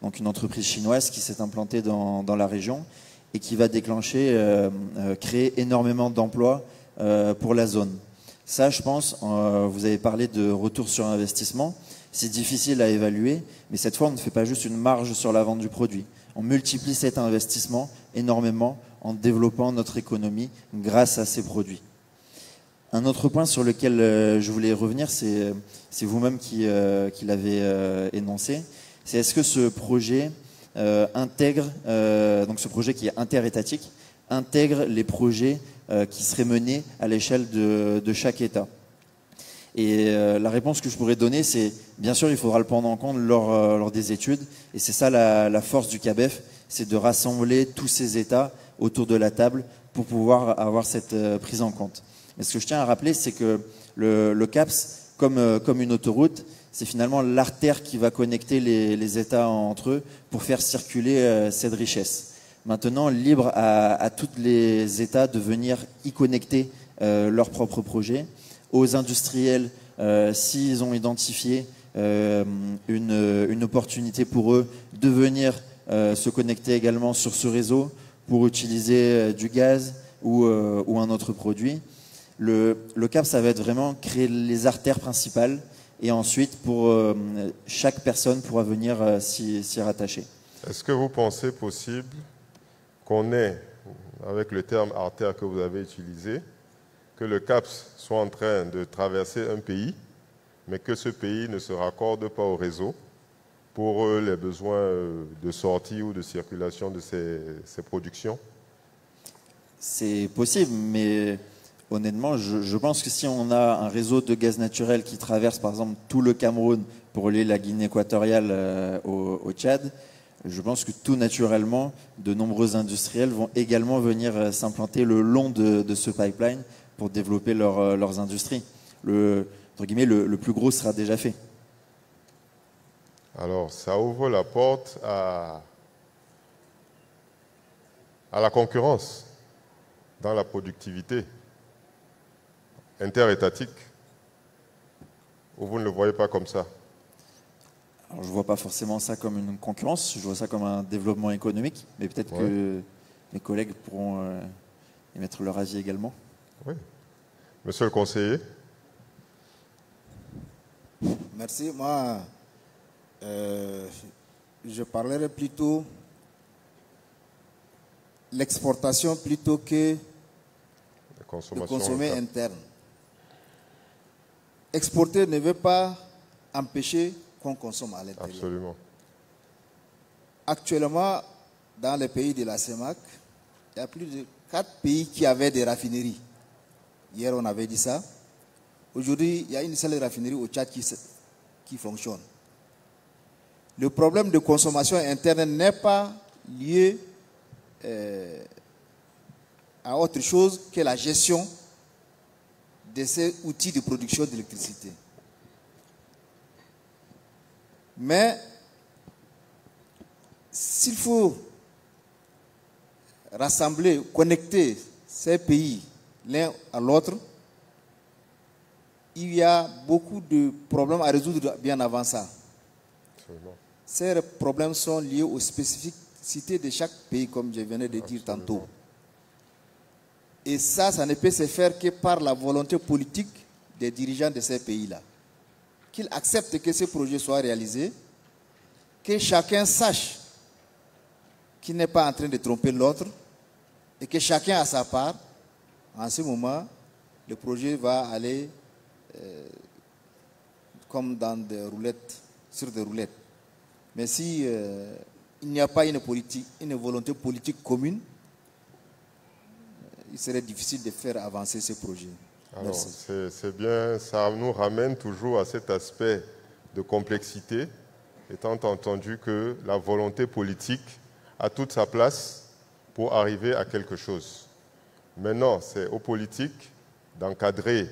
donc une entreprise chinoise qui s'est implantée dans la région et qui va déclencher, créer énormément d'emplois pour la zone. Ça, je pense, vous avez parlé de retour sur investissement, c'est difficile à évaluer, mais cette fois, on ne fait pas juste une marge sur la vente du produit. On multiplie cet investissement énormément en développant notre économie grâce à ces produits. Un autre point sur lequel je voulais revenir, c'est vous-même qui l'avez énoncé, c'est est-ce que ce projet intègre, donc ce projet qui est interétatique, intègre les projets qui seraient menés à l'échelle de chaque État. Et la réponse que je pourrais donner, c'est bien sûr, il faudra le prendre en compte lors des études. Et c'est ça la force du CABEF, c'est de rassembler tous ces États autour de la table pour pouvoir avoir cette prise en compte. Mais ce que je tiens à rappeler, c'est que le CAPS, comme une autoroute, c'est finalement l'artère qui va connecter les États entre eux pour faire circuler cette richesse. Maintenant, libre à tous les États de venir y connecter leurs propres projets. Aux industriels, s'ils ont identifié une opportunité pour eux de venir se connecter également sur ce réseau pour utiliser du gaz ou un autre produit. Le CAP, ça va être vraiment créer les artères principales et ensuite, pour chaque personne pourra venir s'y rattacher. Est-ce que vous pensez possible qu'on ait, avec le terme artère que vous avez utilisé, que le CAPS soit en train de traverser un pays, mais que ce pays ne se raccorde pas au réseau pour les besoins de sortie ou de circulation de ces productions? C'est possible, mais honnêtement, je pense que si on a un réseau de gaz naturel qui traverse par exemple tout le Cameroun pour relier la Guinée équatoriale au Tchad, je pense que tout naturellement, de nombreux industriels vont également venir s'implanter le long de ce pipeline pour développer leurs industries. Entre guillemets, le plus gros sera déjà fait. Alors, ça ouvre la porte à la concurrence dans la productivité interétatique, ou vous ne le voyez pas comme ça? Alors, je ne vois pas forcément ça comme une concurrence, je vois ça comme un développement économique, mais peut-être que mes collègues pourront émettre leur avis également. Oui. Monsieur le conseiller. Merci. Moi, je parlerai plutôt l'exportation plutôt que le consommer interne. Exporter ne veut pas empêcher qu'on consomme à l'intérieur. Absolument. Actuellement, dans les pays de la CEMAC, il y a plus de 4 pays qui avaient des raffineries. Hier, on avait dit ça. Aujourd'hui, il y a une seule raffinerie au Tchad qui fonctionne. Le problème de consommation interne n'est pas lié à autre chose que la gestion de ces outils de production d'électricité. Mais s'il faut rassembler, connecter ces pays l'un à l'autre, il y a beaucoup de problèmes à résoudre bien avant ça. Absolument. Ces problèmes sont liés aux spécificités de chaque pays, comme je venais de dire tantôt. Et ça ne peut se faire que par la volonté politique des dirigeants de ces pays-là. Qu'ils acceptent que ces projets soient réalisés, que chacun sache qu'il n'est pas en train de tromper l'autre, et que chacun a sa part. En ce moment, le projet va aller comme dans des roulettes, sur des roulettes. Mais si il n'y a pas une volonté politique commune, il serait difficile de faire avancer ces projets. Alors, c'est bien, ça nous ramène toujours à cet aspect de complexité, étant entendu que la volonté politique a toute sa place pour arriver à quelque chose. Maintenant, c'est aux politiques d'encadrer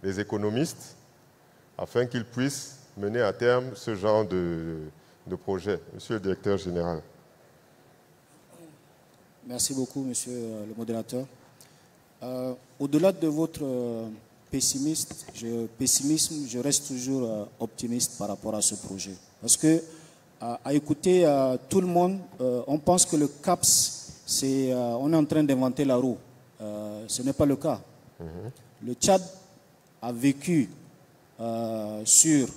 les économistes afin qu'ils puissent mener à terme ce genre de projet. Monsieur le directeur général. Merci beaucoup, monsieur le modérateur. Au-delà de votre pessimisme, je reste toujours optimiste par rapport à ce projet. Parce que, à écouter tout le monde, on pense que le CAPS, on est en train d'inventer la roue. Ce n'est pas le cas. Le Tchad a vécu sur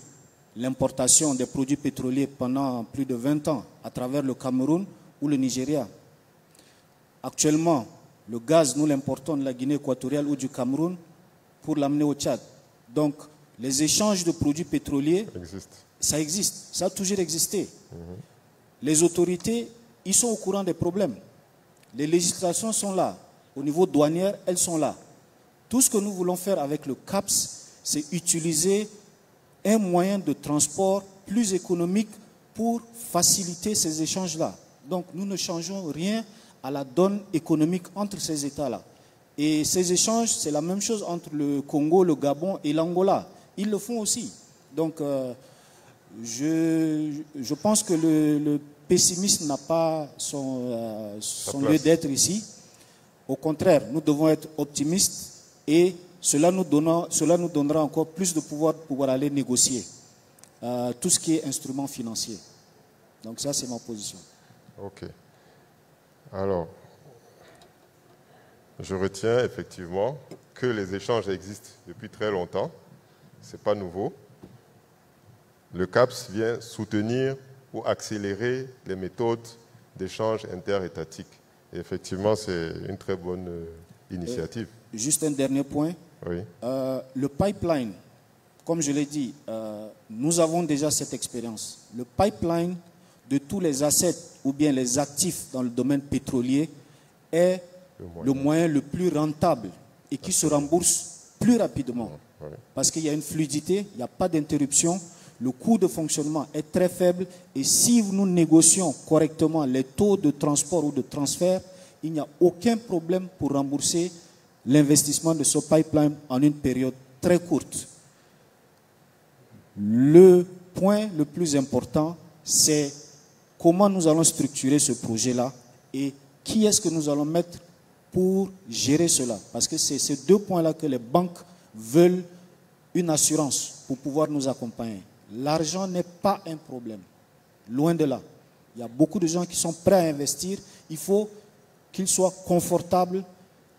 l'importation des produits pétroliers pendant plus de 20 ans à travers le Cameroun ou le Nigeria. Actuellement, le gaz, nous l'importons de la Guinée équatoriale ou du Cameroun pour l'amener au Tchad. Donc, les échanges de produits pétroliers, ça existe, ça a toujours existé. Les autorités, ils sont au courant des problèmes. Les législations sont là. Au niveau douanier, elles sont là. Tout ce que nous voulons faire avec le CAPS, c'est utiliser un moyen de transport plus économique pour faciliter ces échanges-là. Donc, nous ne changeons rien à la donne économique entre ces États-là. Et ces échanges, c'est la même chose entre le Congo, le Gabon et l'Angola. Ils le font aussi. Donc, je pense que le pessimisme n'a pas son lieu d'être ici. Au contraire, nous devons être optimistes et cela nous donnera encore plus de pouvoir pour pouvoir aller négocier tout ce qui est instrument financier. Donc ça, c'est ma position. Ok. Alors, je retiens effectivement que les échanges existent depuis très longtemps. Ce n'est pas nouveau. Le CAPS vient soutenir ou accélérer les méthodes d'échange interétatiques. Et effectivement, c'est une très bonne initiative. juste un dernier point. Oui. Le pipeline, comme je l'ai dit, nous avons déjà cette expérience. Le pipeline de tous les assets ou bien les actifs dans le domaine pétrolier est le moyen le plus rentable et qui se rembourse plus rapidement. Parce qu'il y a une fluidité, il n'y a pas d'interruption, le coût de fonctionnement est très faible et si nous négocions correctement les taux de transport ou de transfert, il n'y a aucun problème pour rembourser l'investissement de ce pipeline en une période très courte. Le point le plus important, c'est comment nous allons structurer ce projet-là et qui est-ce que nous allons mettre pour gérer cela. Parce que c'est ces deux points-là que les banques veulent une assurance pour pouvoir nous accompagner. L'argent n'est pas un problème. Loin de là. Il y a beaucoup de gens qui sont prêts à investir. Il faut qu'ils soient confortables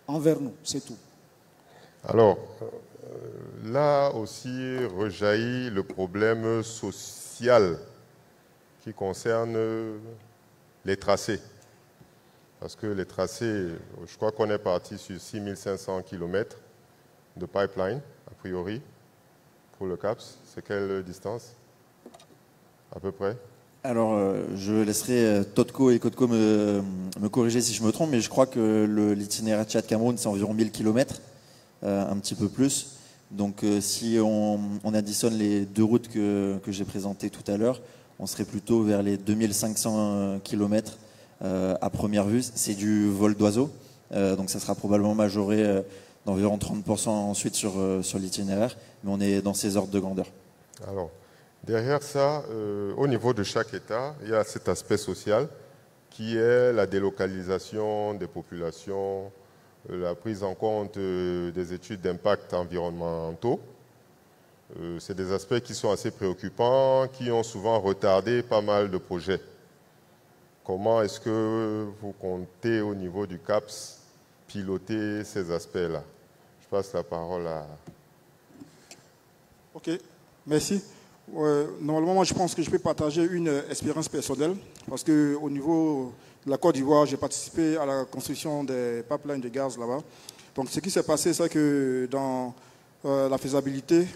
envers nous. C'est tout. Alors, là aussi rejaillit le problème social qui concerne les tracés. Parce que les tracés, je crois qu'on est parti sur 6500 km de pipeline, a priori, pour le CAPS. C'est quelle distance, à peu près? Alors, je laisserai Totco et Codco me corriger si je me trompe, mais je crois que l'itinéraire Tchad-Cameroun, c'est environ 1000 km, un petit peu plus. Donc, si on additionne les deux routes que j'ai présentées tout à l'heure, on serait plutôt vers les 2500 km à première vue. C'est du vol d'oiseau, donc ça sera probablement majoré d'environ 30% ensuite sur l'itinéraire, mais on est dans ces ordres de grandeur. Alors, derrière ça, au niveau de chaque État, il y a cet aspect social qui est la délocalisation des populations, la prise en compte des études d'impact environnementaux. C'est des aspects qui sont assez préoccupants, qui ont souvent retardé pas mal de projets. Comment est-ce que vous comptez au niveau du CAPS piloter ces aspects-là? Je passe la parole à... Ok, merci. Normalement, moi, je pense que je peux partager une expérience personnelle parce qu'au niveau de la Côte d'Ivoire, j'ai participé à la construction des pipelines de gaz là-bas. Donc, ce qui s'est passé, c'est que dans la faisabilité,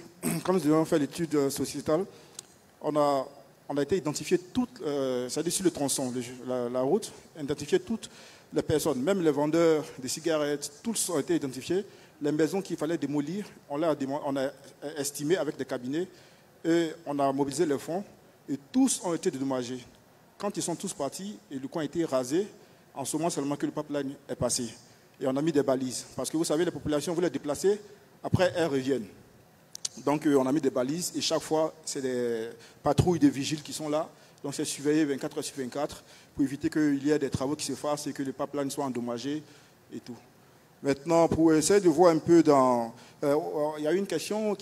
quand nous avons fait l'étude sociétale, on a été identifié toutes, c'est-à-dire sur le tronçon, la route, identifié toutes les personnes, même les vendeurs de cigarettes, tous ont été identifiés. Les maisons qu'il fallait démolir, on a estimé avec des cabinets et on a mobilisé les fonds et tous ont été dédommagés. Quand ils sont tous partis et le coin a été rasé, en ce moment seulement que le pipeline est passé. Et on a mis des balises. Parce que vous savez, les populations voulaient déplacer, après elles reviennent. Donc on a mis des balises et chaque fois, c'est des patrouilles de vigiles qui sont là. Donc c'est surveillé 24 heures sur 24 pour éviter qu'il y ait des travaux qui se fassent et que le pipeline soit endommagé et tout. Maintenant, pour essayer de voir un peu dans... il y a une question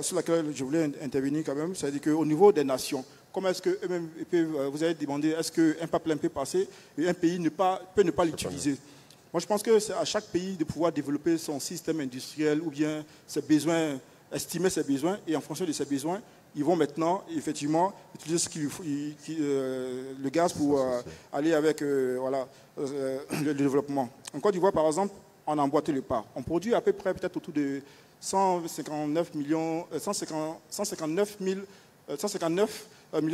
sur laquelle je voulais intervenir quand même, c'est-à-dire qu'au niveau des nations, comment est-ce que eux-mêmes vous avez demandé, est-ce qu'un pipeline peut passer et un pays peut ne pas l'utiliser? Moi, je pense que c'est à chaque pays de pouvoir développer son système industriel ou bien ses besoins, estimer ses besoins et en fonction de ses besoins, ils vont maintenant, effectivement, utiliser le gaz pour aller avec le développement. En Côte d'Ivoire, par exemple, on a emboîté le pas. On produit à peu près peut-être autour de 159 millions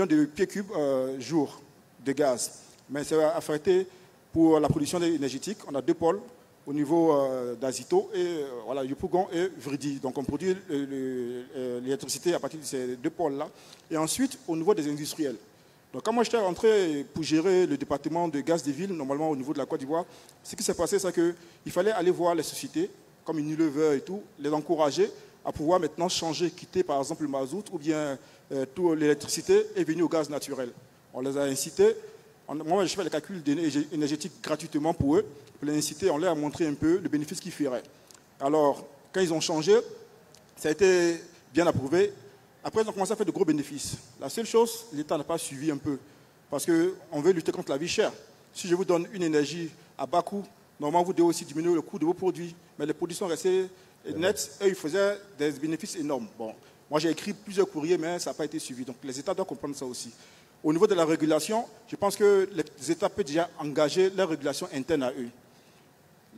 de pieds cubes jour de gaz. Mais c'est affecté pour la production énergétique. On a deux pôles au niveau d'Azito et Yopougon et Vridi. Donc on produit l'électricité à partir de ces deux pôles-là. Et ensuite, au niveau des industriels. Donc quand moi j'étais rentré pour gérer le département de gaz des villes, normalement au niveau de la Côte d'Ivoire, ce qui s'est passé, c'est qu'il fallait aller voir les sociétés, comme Unilever et tout, les encourager à pouvoir maintenant changer, quitter par exemple le mazout ou bien toute l'électricité et venir au gaz naturel. On les a incités. Moi, je fais les calculs énergétiques gratuitement pour eux. Pour les inciter, on leur a montré un peu le bénéfice qu'ils feraient. Alors, quand ils ont changé, ça a été bien approuvé. Après, ils ont commencé à faire de gros bénéfices. La seule chose, l'État n'a pas suivi un peu. Parce qu'on veut lutter contre la vie chère. Si je vous donne une énergie à bas coût, normalement, vous devez aussi diminuer le coût de vos produits. Mais les produits sont restés nets et ils faisaient des bénéfices énormes. Bon, moi, j'ai écrit plusieurs courriers, mais ça n'a pas été suivi. Donc, les États doivent comprendre ça aussi. Au niveau de la régulation, je pense que les États peuvent déjà engager leur régulation interne à eux.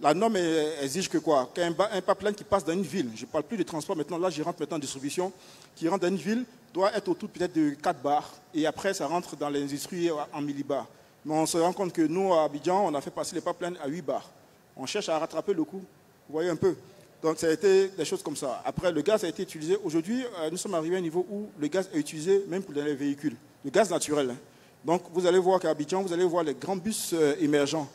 la norme exige que quoi? Qu'un pipeline qui passe dans une ville, je ne parle plus de transport maintenant, là je rentre maintenant en distribution, qui rentre dans une ville, doit être autour peut-être de 4 bars. Et après, ça rentre dans l'industrie en millibars. Mais on se rend compte que nous, à Abidjan, on a fait passer les pipelines à 8 bars. On cherche à rattraper le coup. Vous voyez un peu. Donc ça a été des choses comme ça. Après, le gaz a été utilisé. Aujourd'hui, nous sommes arrivés à un niveau où le gaz est utilisé même pour les véhicules. Le gaz naturel. Hein. Donc vous allez voir qu'à Abidjan, vous allez voir les grands bus émergents.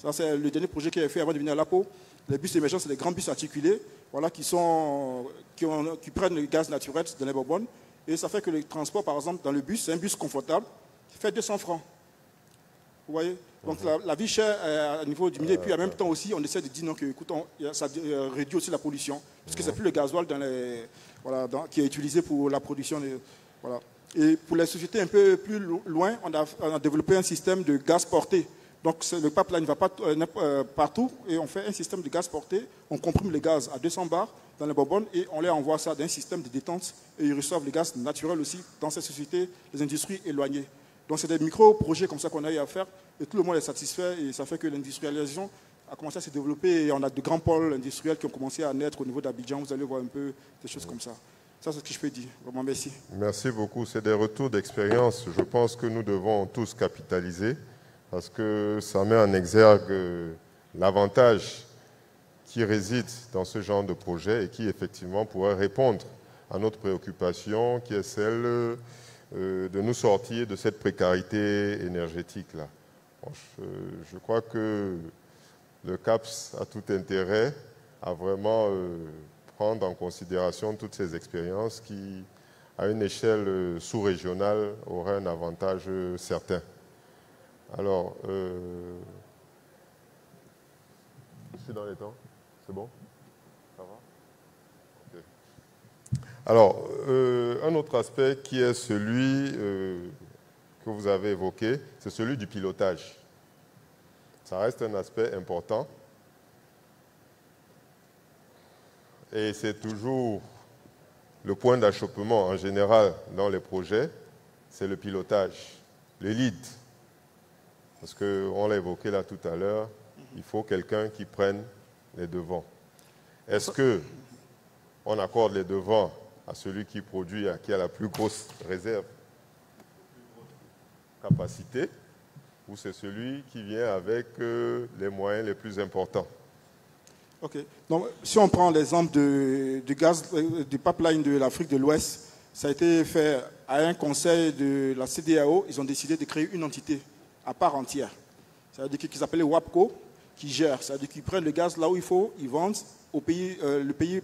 Ça, c'est le dernier projet qui a été fait avant de venir à l'APO. Les bus émergents, c'est des grands bus articulés, voilà, qui prennent le gaz naturel de la Bourbonne. Et ça fait que le transport, par exemple, dans le bus, c'est un bus confortable qui fait 200 francs. Vous voyez? Donc la vie chère à niveau du milieu. Et puis en même temps aussi, on essaie de dire non, que, écoute, ça réduit aussi la pollution. Parce que c'est plus le gasoil qui est utilisé pour la production. Voilà. Et pour les sociétés un peu plus loin, on a développé un système de gaz porté. Donc le pipeline ne va pas partout et on fait un système de gaz porté. On comprime le gaz à 200 bars dans les Bourbonnes et on leur envoie ça d'un système de détente et ils reçoivent le gaz naturel aussi dans ces sociétés, les industries éloignées. Donc c'est des micro-projets comme ça qu'on a eu à faire et tout le monde est satisfait et ça fait que l'industrialisation a commencé à se développer et on a de grands pôles industriels qui ont commencé à naître au niveau d'Abidjan. Vous allez voir un peu des choses comme ça. Ça, c'est ce que je peux dire. Vraiment, merci. Merci beaucoup. C'est des retours d'expérience. Je pense que nous devons tous capitaliser parce que ça met en exergue l'avantage qui réside dans ce genre de projet et qui, effectivement, pourrait répondre à notre préoccupation, qui est celle de nous sortir de cette précarité énergétique-là. Bon, je crois que le CAPS a tout intérêt à vraiment prendre en considération toutes ces expériences qui, à une échelle sous-régionale, auraient un avantage certain. Alors, je suis dans les temps, c'est bon? Ça va? Okay. Alors, un autre aspect qui est celui que vous avez évoqué, c'est celui du pilotage. Ça reste un aspect important. Et c'est toujours le point d'achoppement en général dans les projets, c'est le pilotage, le lead. Parce qu'on l'a évoqué là tout à l'heure, il faut quelqu'un qui prenne les devants. Est-ce qu'on accorde les devants à celui qui produit, qui a la plus grosse réserve, capacité, ou c'est celui qui vient avec les moyens les plus importants? Ok. Donc, si on prend l'exemple du gaz, du pipeline de l'Afrique de l'Ouest, ça a été fait à un conseil de la CEDEAO. Ils ont décidé de créer une entité à part entière. Ça veut dire qu'ils appellent WAPCO, qui gère. Ça veut dire qu'ils prennent le gaz là où il faut, ils vendent au pays, le pays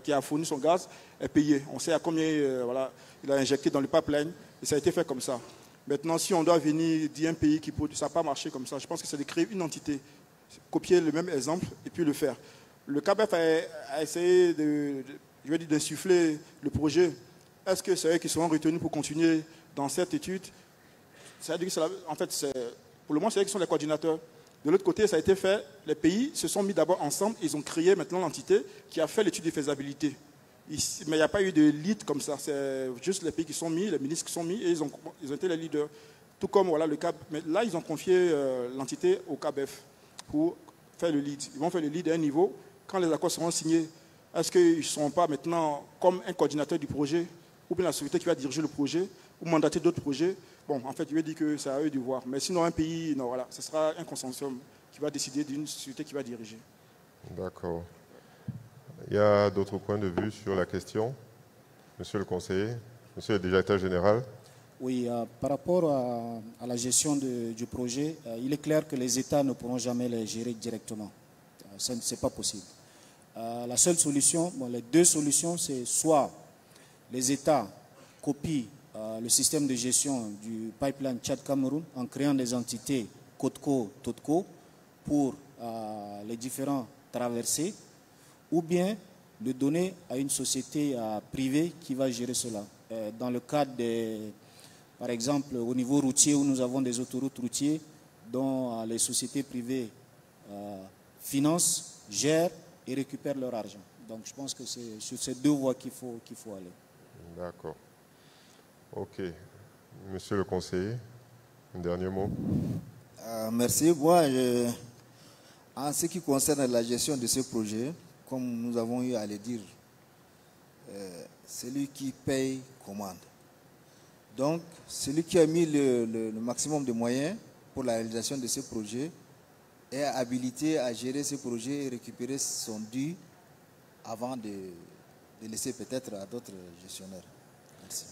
qui a fourni son gaz est payé. On sait à combien il a injecté dans le pipeline et ça a été fait comme ça. Maintenant, si on doit venir dire un pays qui produit, ça n'a pas marché comme ça. Je pense que c'est de créer une entité, copier le même exemple et puis le faire. Le CABEF a essayé d'insuffler le projet. Est-ce que c'est eux qui seront retenus pour continuer dans cette étude? C'est-à-dire que en fait, pour le moment, c'est eux qui sont les coordinateurs. De l'autre côté, ça a été fait. Les pays se sont mis d'abord ensemble. Ils ont créé maintenant l'entité qui a fait l'étude de faisabilité. Mais il n'y a pas eu de lead comme ça. C'est juste les pays qui sont mis, les ministres qui sont mis, et ils ont été les leaders. Tout comme voilà, le CAB. Mais là, ils ont confié l'entité au CABEF pour faire le lead. Ils vont faire le lead à un niveau. Quand les accords seront signés, est-ce qu'ils ne seront pas maintenant comme un coordinateur du projet, ou bien la société qui va diriger le projet, ou mandater d'autres projets? Bon, en fait, je vais dire que c'est à eux de voir. Mais sinon, un pays, non, voilà, ce sera un consortium qui va décider d'une société qui va diriger. D'accord. Il y a d'autres points de vue sur la question? Monsieur le conseiller, monsieur le directeur général? Oui, par rapport à la gestion du projet, il est clair que les États ne pourront jamais les gérer directement. Ce n'est pas possible. La seule solution, les deux solutions, c'est soit les États copient le système de gestion du pipeline Tchad-Cameroun en créant des entités COTCO-TOTCO pour les différents traversées, ou bien le donner à une société privée qui va gérer cela. Dans le cadre par exemple, au niveau routier, où nous avons des autoroutes routières dont les sociétés privées financent, gèrent et récupèrent leur argent. Donc je pense que c'est sur ces deux voies qu'il faut aller. D'accord. Ok. Monsieur le conseiller, un dernier mot. Merci. Moi, En ce qui concerne la gestion de ce projet, comme nous avons eu à le dire, celui qui paye commande. Donc, celui qui a mis le maximum de moyens pour la réalisation de ce projet est habilité à gérer ce projet et récupérer son dû avant de laisser peut-être à d'autres gestionnaires. Merci.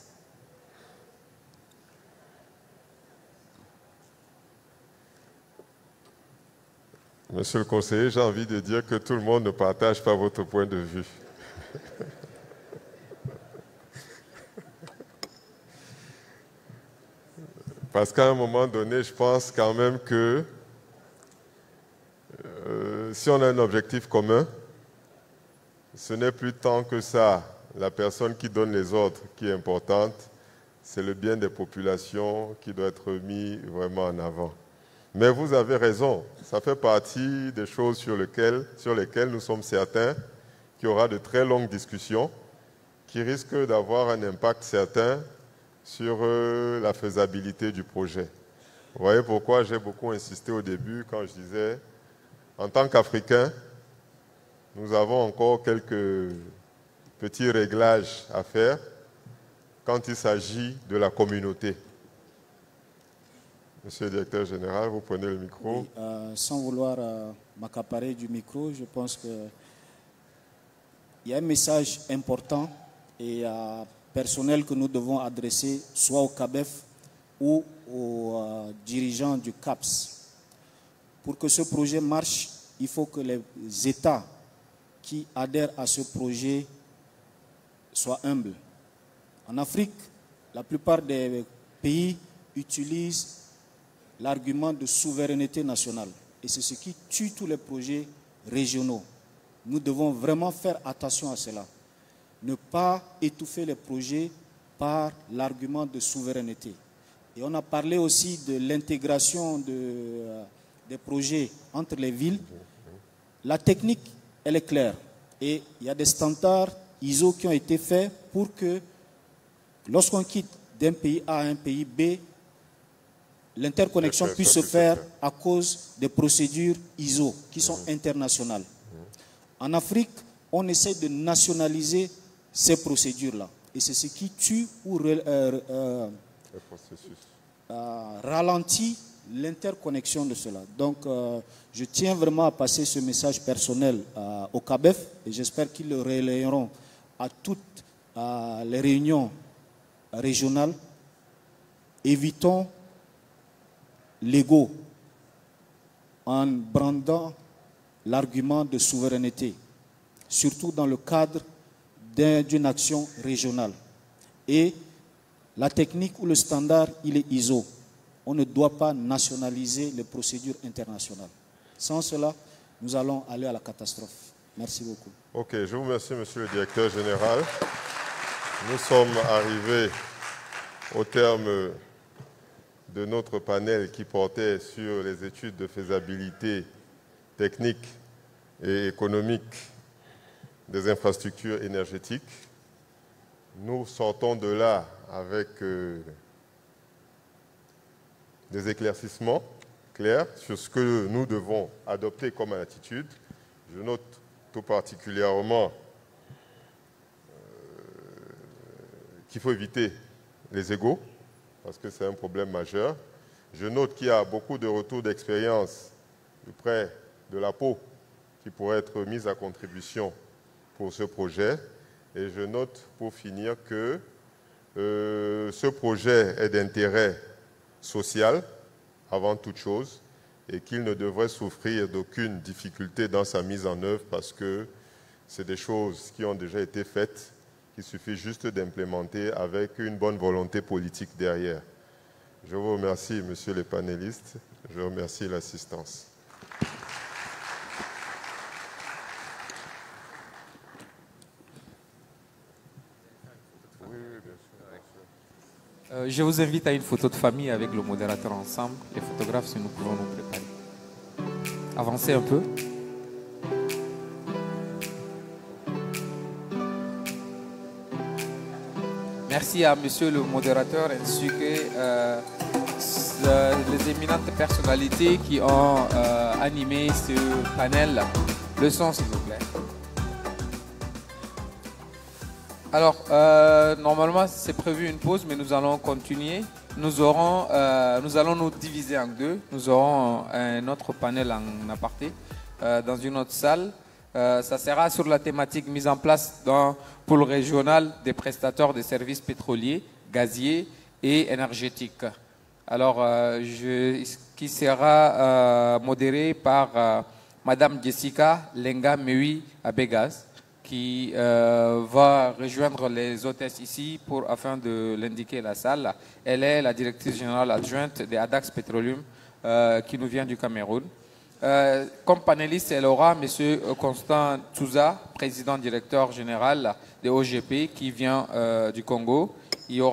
Monsieur le conseiller, j'ai envie de dire que tout le monde ne partage pas votre point de vue. Parce qu'à un moment donné, je pense quand même que si on a un objectif commun, ce n'est plus tant que ça. La personne qui donne les ordres qui est importante, c'est le bien des populations qui doit être mis vraiment en avant. Mais vous avez raison, ça fait partie des choses sur lesquelles nous sommes certains qu'il y aura de très longues discussions qui risquent d'avoir un impact certain sur la faisabilité du projet. Vous voyez pourquoi j'ai beaucoup insisté au début quand je disais, en tant qu'Africains, nous avons encore quelques petits réglages à faire quand il s'agit de la communauté. Monsieur le directeur général, vous prenez le micro. Oui, sans vouloir m'accaparer du micro, je pense qu'il y a un message important et personnel que nous devons adresser soit au CABEF ou aux dirigeants du CAPS. Pour que ce projet marche, il faut que les États qui adhèrent à ce projet soient humbles. En Afrique, la plupart des pays utilisent l'argument de souveraineté nationale. Et c'est ce qui tue tous les projets régionaux. Nous devons vraiment faire attention à cela. Ne pas étouffer les projets par l'argument de souveraineté. Et on a parlé aussi de l'intégration des projets entre les villes. La technique, elle est claire. Et il y a des standards ISO qui ont été faits pour que lorsqu'on quitte d'un pays A à un pays B, l'interconnexion puisse se faire à cause des procédures ISO qui sont internationales. En Afrique, on essaie de nationaliser ces procédures-là. Et c'est ce qui tue ou ralentit l'interconnexion de cela. Donc, je tiens vraiment à passer ce message personnel au CABEF et j'espère qu'ils le relayeront à toutes les réunions régionales. Évitons l'ego en brandant l'argument de souveraineté, surtout dans le cadre d'une action régionale. Et la technique ou le standard, il est ISO. On ne doit pas nationaliser les procédures internationales. Sans cela, nous allons aller à la catastrophe. Merci beaucoup. Ok, je vous remercie, monsieur le directeur général. Nous sommes arrivés au terme de notre panel qui portait sur les études de faisabilité technique et économique des infrastructures énergétiques. Nous sortons de là avec des éclaircissements clairs sur ce que nous devons adopter comme attitude. Je note tout particulièrement qu'il faut éviter les égos, parce que c'est un problème majeur. Je note qu'il y a beaucoup de retours d'expérience près de la peau qui pourraient être mises à contribution pour ce projet. Et je note, pour finir, que ce projet est d'intérêt social, avant toute chose, et qu'il ne devrait souffrir d'aucune difficulté dans sa mise en œuvre, parce que c'est des choses qui ont déjà été faites, qu'il suffit juste d'implémenter avec une bonne volonté politique derrière. Je vous remercie, messieurs les panélistes. Je remercie l'assistance. Je vous invite à une photo de famille avec le modérateur ensemble. Les photographes, si nous pouvons nous préparer. Avancez un peu. Merci à monsieur le modérateur ainsi que les éminentes personnalités qui ont animé ce panel. Le son, s'il vous plaît. Alors, normalement, c'est prévu une pause, mais nous allons continuer. Nous allons nous diviser en deux. Nous aurons un autre panel en aparté dans une autre salle. Ça sera sur la thématique mise en place dans pôle régional des prestataires de services pétroliers, gaziers et énergétiques. Alors, qui sera modéré par Madame Jessica Lenga Mewi Abegaz, qui va rejoindre les hôtesses ici afin de l'indiquer la salle. Elle est la directrice générale adjointe des Adax Petroleum qui nous vient du Cameroun. Comme panéliste, elle aura M. Constant Tsouza, président directeur général de OGP qui vient du Congo. Il y aura